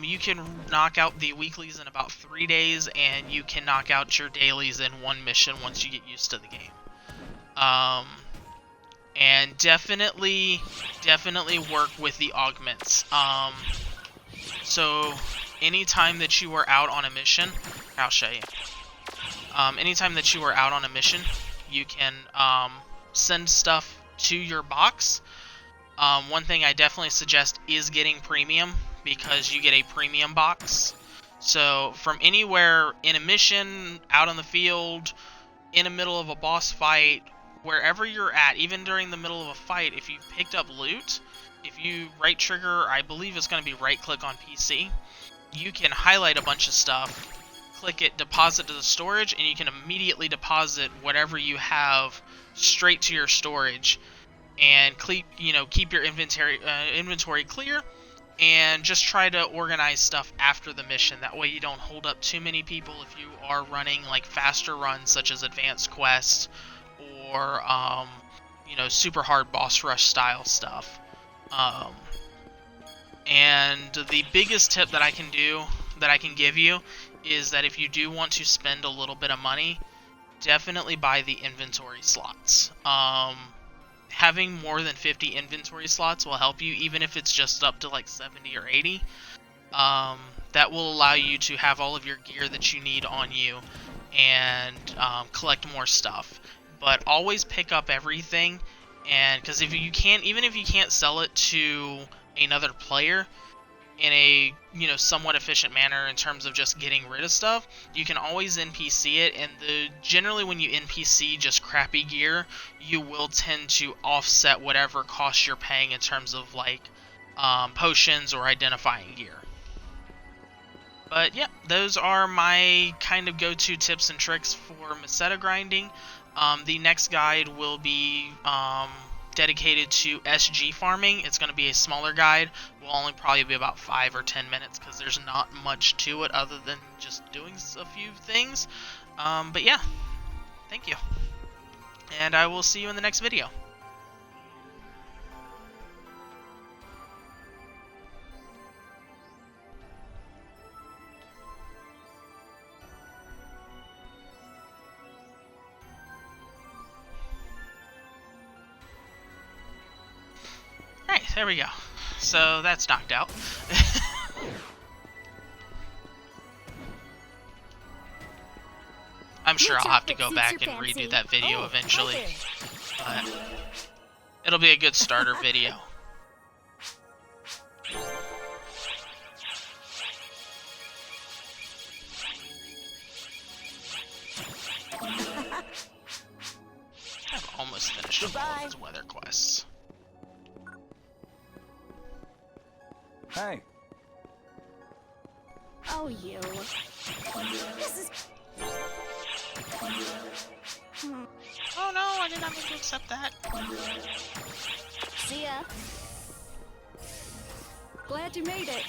you can knock out the weeklies in about 3 days, and you can knock out your dailies in 1 mission once you get used to the game. And definitely work with the augments. So anytime that you are out on a mission, I'll show you. Anytime that you are out on a mission, you can send stuff to your box. One thing I definitely suggest is getting premium, because you get a premium box. So from anywhere in a mission, out on the field, in the middle of a boss fight, wherever you're at, even during the middle of a fight, if you've picked up loot, if you right trigger, I believe it's going to be right click on PC, you can highlight a bunch of stuff, click it, deposit to the storage, and you can immediately deposit whatever you have straight to your storage, and keep your inventory clear, and just try to organize stuff after the mission. That way you don't hold up too many people if you are running like faster runs such as advanced quests or super hard boss rush style stuff. And the biggest tip that I can give you is that if you do want to spend a little bit of money, definitely buy the inventory slots. Having more than 50 inventory slots will help you, even if it's just up to like 70 or 80. That will allow you to have all of your gear that you need on you and collect more stuff. But always pick up everything, and because even if you can't sell it to another player in a somewhat efficient manner in terms of just getting rid of stuff, you can always NPC it. And generally when you NPC just crappy gear, you will tend to offset whatever costs you're paying in terms of like potions or identifying gear. But yeah, those are my kind of go-to tips and tricks for Meseta grinding. The next guide will be dedicated to SG farming. It's going to be a smaller guide. Will only probably be about 5 or 10 minutes because there's not much to it other than just doing a few things. But yeah, thank you. And I will see you in the next video. Alright, there we go. So that's knocked out. I'm sure I'll have to go back and redo that video eventually. But it'll be a good starter video. I've almost finished all of his weather quests. Hey. Oh, you. This is... Oh no, I did not mean to accept that. See ya. Glad you made it.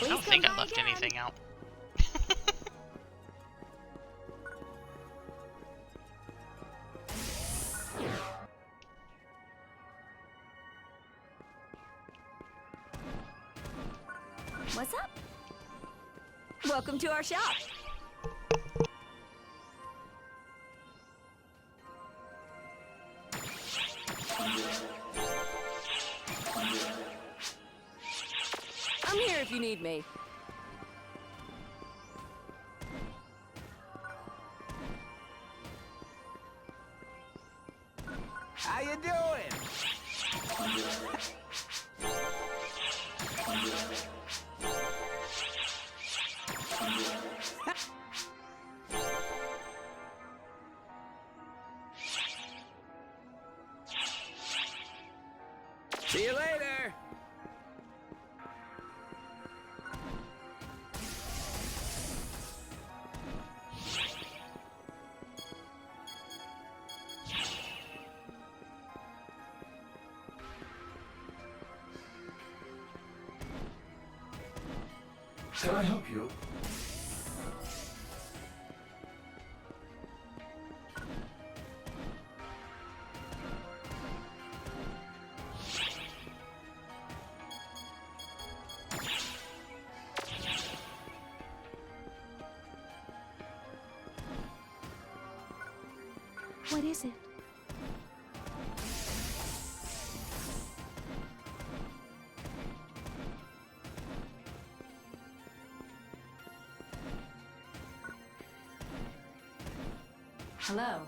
I don't think I left anything out. What's up? Welcome to our shop. I'm here if you need me. How you doing? See you later. Can I help you? What is it? Hello.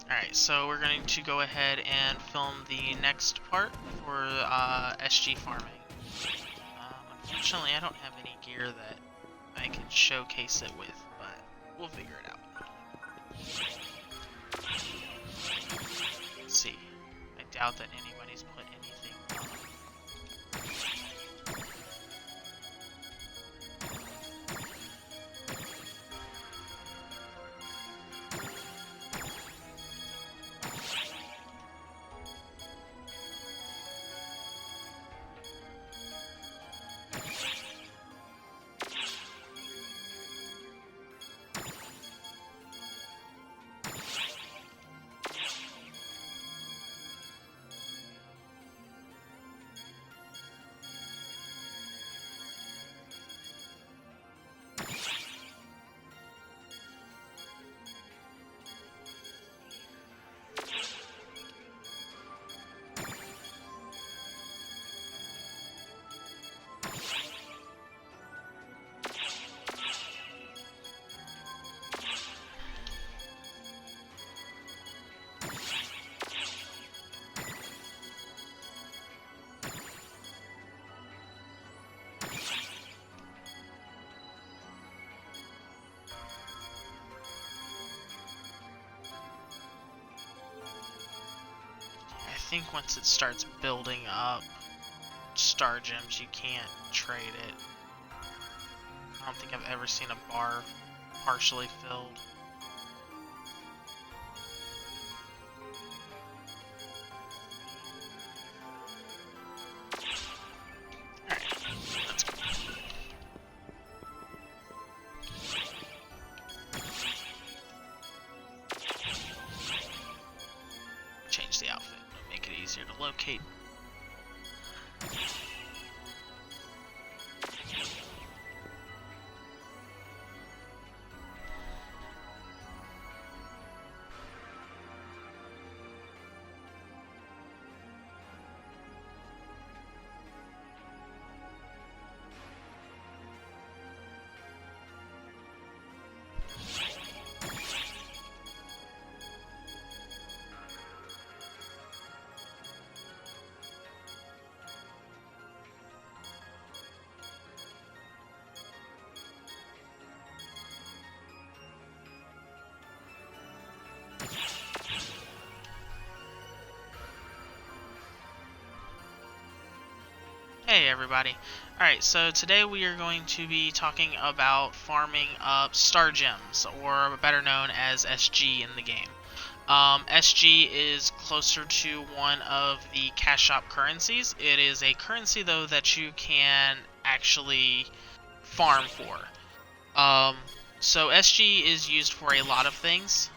Alright, so we're going to go ahead and film the next part for SG farming. Unfortunately, I don't have any gear that I can showcase it with, but we'll figure it out. Let's see. I doubt that anybody's put anything on. think once it starts building up star gems, you can't trade it. I don't think I've ever seen a bar partially filled. Alright, let's go. Change the outfit, make it easier to locate. Hey everybody. Alright, so today we are going to be talking about farming up star gems, or better known as SG in the game. SG is closer to one of the cash shop currencies. It is a currency though that you can actually farm for. So SG is used for a lot of things.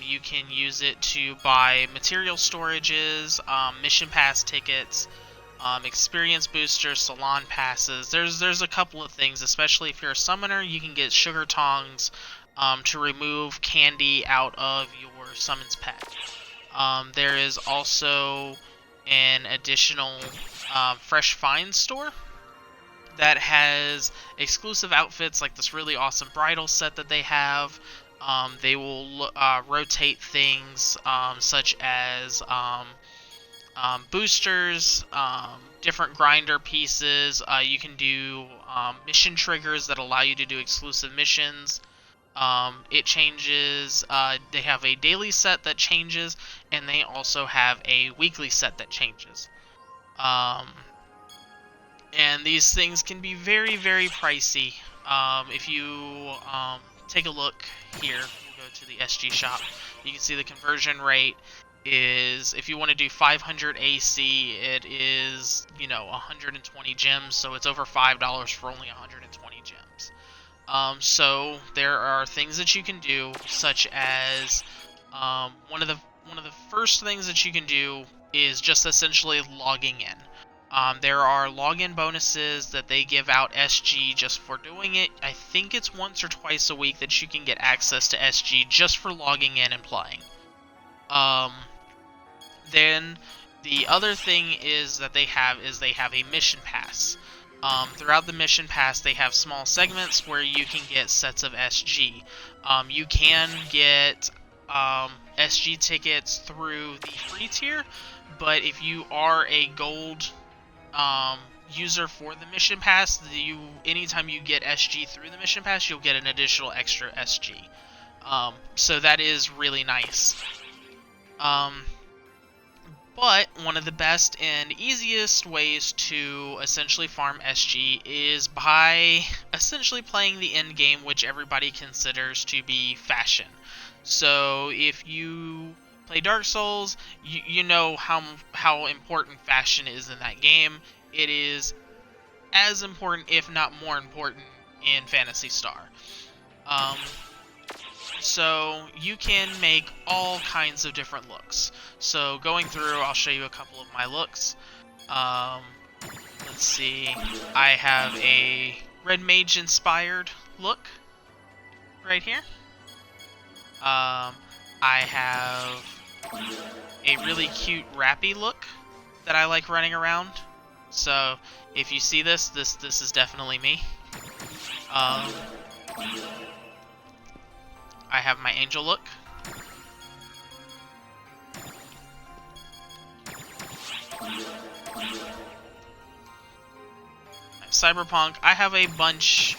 You can use it to buy material storages, mission pass tickets, experience boosters, salon passes. There's a couple of things, especially if you're a summoner. You can get sugar tongs to remove candy out of your summons pack. There is also an additional fresh finds store that has exclusive outfits like this really awesome bridal set that they have. They will rotate things such as boosters, different grinder pieces. You can do mission triggers that allow you to do exclusive missions. It changes. They have a daily set that changes, and they also have a weekly set that changes. And these things can be very, very pricey. If you take a look here, we'll go to the SG shop. You can see the conversion rate is, if you want to do 500 AC, it is, 120 gems, so it's over $5 for only 120 gems. So there are things that you can do, such as one of the first things that you can do is just essentially logging in. There are login bonuses that they give out SG just for doing it. I think it's once or twice a week that you can get access to SG just for logging in and playing. Then the other thing is that they have a mission pass. Throughout the mission pass, they have small segments where you can get sets of SG. You can get SG tickets through the free tier, but if you are a gold user for the mission pass, anytime you get SG through the mission pass, you'll get an additional extra SG. So that is really nice. But one of the best and easiest ways to essentially farm SG is by essentially playing the end game, which everybody considers to be fashion. So if you play Dark Souls, you know how important fashion is in that game. It is as important, if not more important, in Phantasy Star. So you can make all kinds of different looks. So going through, I'll show you a couple of my looks. Let's see. I have a Red Mage inspired look right here. I have a really cute rappy look that I like running around. So if you see this is definitely me. I have my angel look. Cyberpunk, I have a bunch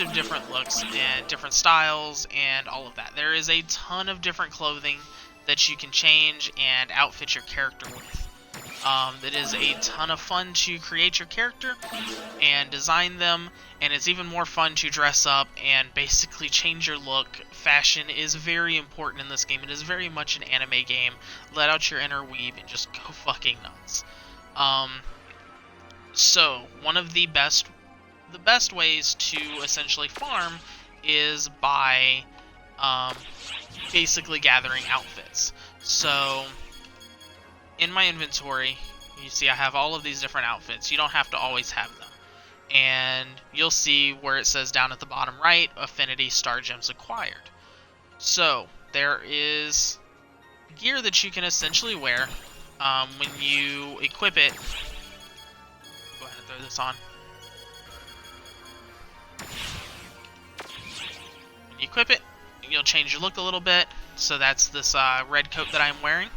of different looks and different styles and all of that. There is a ton of different clothing that you can change and outfit your character with. It is a ton of fun to create your character and design them, and it's even more fun to dress up and basically change your look. Fashion is very important in this game. It is very much an anime game. Let out your inner weeb and just go fucking nuts. So one of the best ways to essentially farm is by basically gathering outfits. So in my inventory, you see I have all of these different outfits. You don't have to always have them. And you'll see where it says down at the bottom right, Affinity Star Gems acquired. So there is gear that you can essentially wear when you equip it. Go ahead and throw this on. When you equip it, you'll change your look a little bit. So that's this red coat that I'm wearing.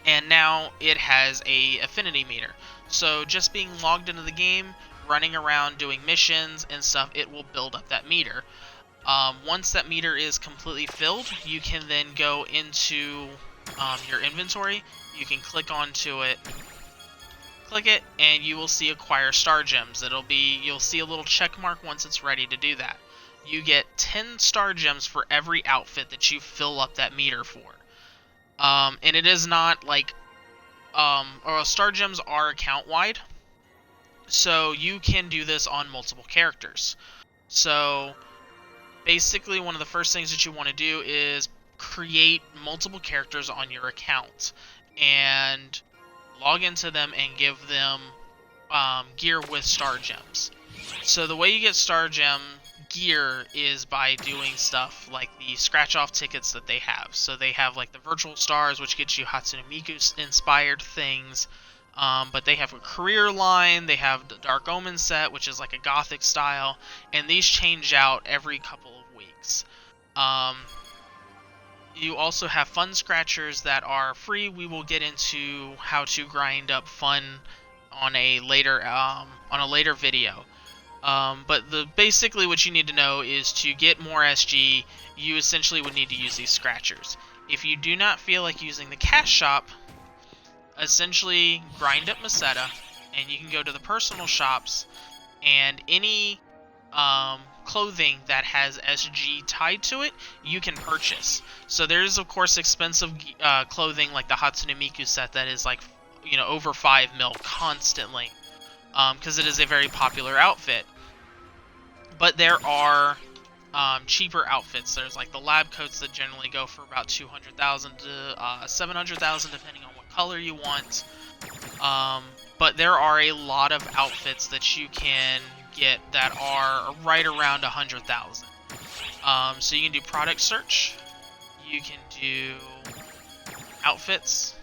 And now it has a affinity meter. So just being logged into the game, running around doing missions and stuff, it will build up that meter. Once that meter is completely filled, you can then go into your inventory. You can click onto it, click it, and you will see acquire star gems. You'll see a little check mark once it's ready to do that. You get 10 star gems for every outfit that you fill up that meter for. And it is not like, or star gems are account wide, so you can do this on multiple characters. So basically one of the first things that you want to do is create multiple characters on your account and log into them and give them gear with star gems. So the way you get star gem gear is by doing stuff like the scratch off tickets that they have. So they have like the virtual stars, which gets you Hatsune Miku inspired things, but they have a career line, they have the Dark Omen set, which is like a gothic style, and these change out every couple of weeks. You also have fun scratchers that are free. We will get into how to grind up fun on a later video. But basically what you need to know is to get more SG, you essentially would need to use these scratchers. If you do not feel like using the cash shop, essentially grind up Meseta, and you can go to the personal shops, and any clothing that has SG tied to it, you can purchase. So there's of course expensive clothing like the Hatsune Miku set that is like, over 5 mil constantly. Because it is a very popular outfit. But there are cheaper outfits. There's like the lab coats that generally go for about 200,000 to 700,000 depending on what color you want. But there are a lot of outfits that you can get that are right around 100,000. So you can do product search. You can do outfits.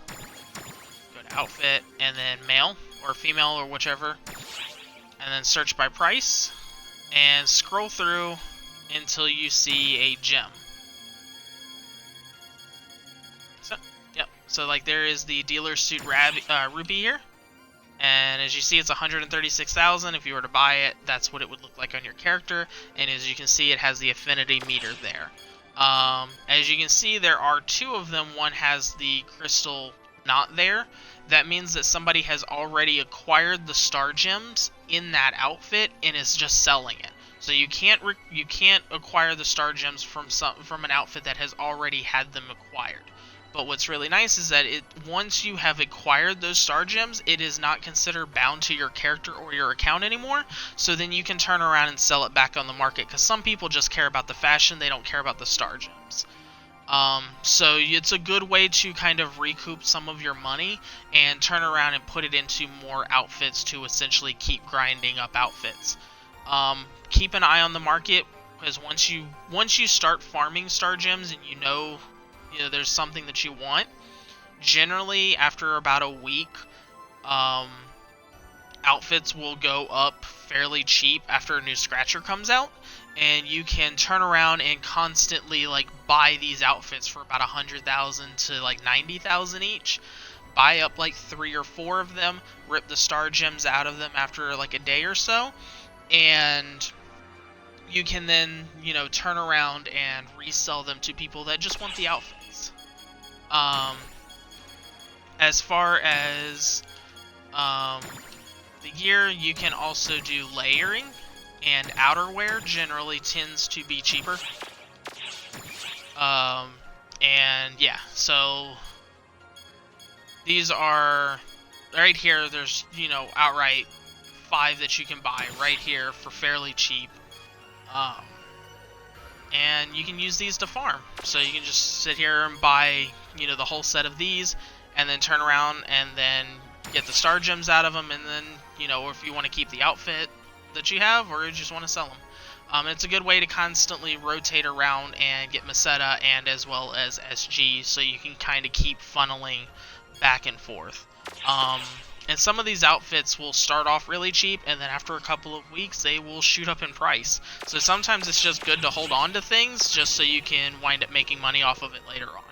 Go to outfit and then male or female or whichever, and then search by price and scroll through until you see a gem. So like there is the dealer suit rupee here, and as you see it's 136,000. If you were to buy it, that's what it would look like on your character, and as you can see it has the affinity meter there. As you can see there are two of them. One has the crystal not there. That means that somebody has already acquired the star gems in that outfit and is just selling it. So you can't acquire the star gems from an outfit that has already had them acquired. But what's really nice is that once you have acquired those star gems, it is not considered bound to your character or your account anymore. So then you can turn around and sell it back on the market, because some people just care about the fashion, they don't care about the star gems. So it's a good way to kind of recoup some of your money and turn around and put it into more outfits to essentially keep grinding up outfits. Keep an eye on the market, because once you start farming star gems and you know there's something that you want, generally after about a week, outfits will go up fairly cheap after a new scratcher comes out. And you can turn around and constantly like buy these outfits for about 100,000 to like 90,000 each. Buy up like 3 or 4 of them, rip the star gems out of them after like a day or so, and you can then, you know, turn around and resell them to people that just want the outfits. As far as the gear, you can also do layering, and outerwear generally tends to be cheaper. And yeah, so these are right here. There's, you know, outright 5 that you can buy right here for fairly cheap. And you can use these to farm. So you can just sit here and buy, you know, the whole set of these, and then turn around and then get the star gems out of them, and then, you know, if you want to keep the outfit that you have, or you just want to sell them. It's a good way to constantly rotate around and get Meseta and as well as SG, so you can kind of keep funneling back and forth. And some of these outfits will start off really cheap, and then after a couple of weeks, they will shoot up in price. So sometimes it's just good to hold on to things, just so you can wind up making money off of it later on.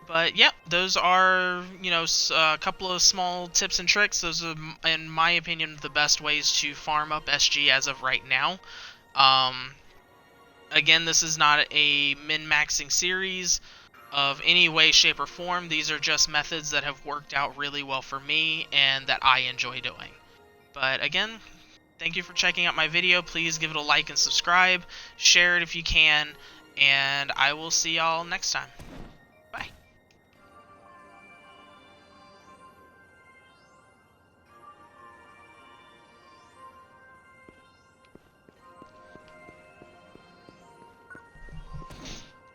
But yeah, those are, you know, a couple of small tips and tricks. Those are, in my opinion, the best ways to farm up SG as of right now. Again, this is not a min-maxing series of any way, shape, or form. These are just methods that have worked out really well for me and that I enjoy doing. But again, thank you for checking out my video. Please give it a like and subscribe. Share it if you can. And I will see y'all next time. Bye.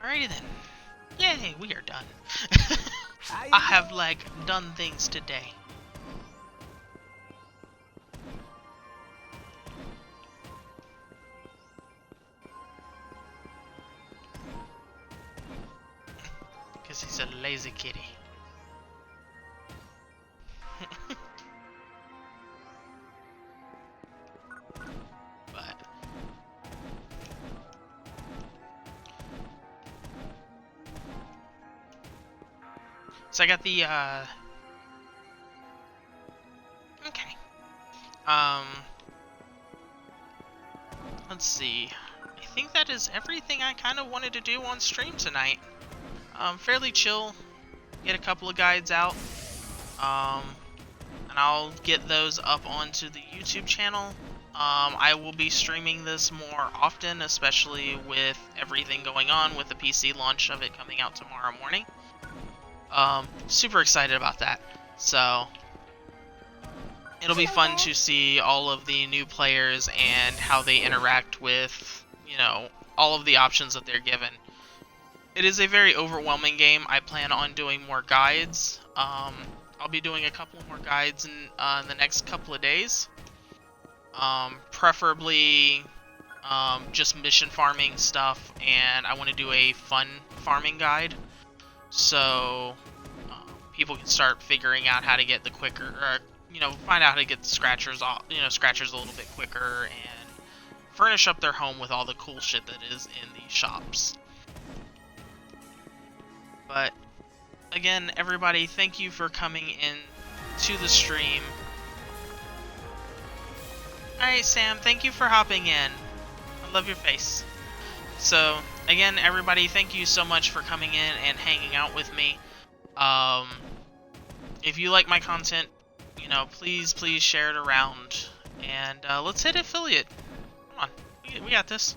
Alrighty then. Yay, we are done. I have, like, done things today. Because he's a lazy kitty. So I got the, okay. Let's see. I think that is everything I kind of wanted to do on stream tonight. Fairly chill. Get a couple of guides out. And I'll get those up onto the YouTube channel. I will be streaming this more often, especially with everything going on with the PC launch of it coming out tomorrow morning. Super excited about that. So it'll be fun to see all of the new players and how they interact with, you know, all of the options that they're given. It is a very overwhelming game. I plan on doing more guides. I'll be doing a couple more guides in the next couple of days. Preferably just mission farming stuff, and I want to do a fun farming guide. So people can start figuring out how to get the quicker, or, you know, find out how to get the scratchers off, you know, scratchers a little bit quicker, and furnish up their home with all the cool shit that is in the shops. But again, everybody, thank you for coming in to the stream. Alright, Sam, thank you for hopping in. I love your face. So again, everybody, thank you so much for coming in and hanging out with me. If you like my content, you know, please share it around, and let's hit affiliate. Come on, we got this.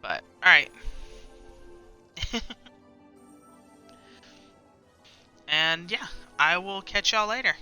But all right, and yeah, I will catch y'all later.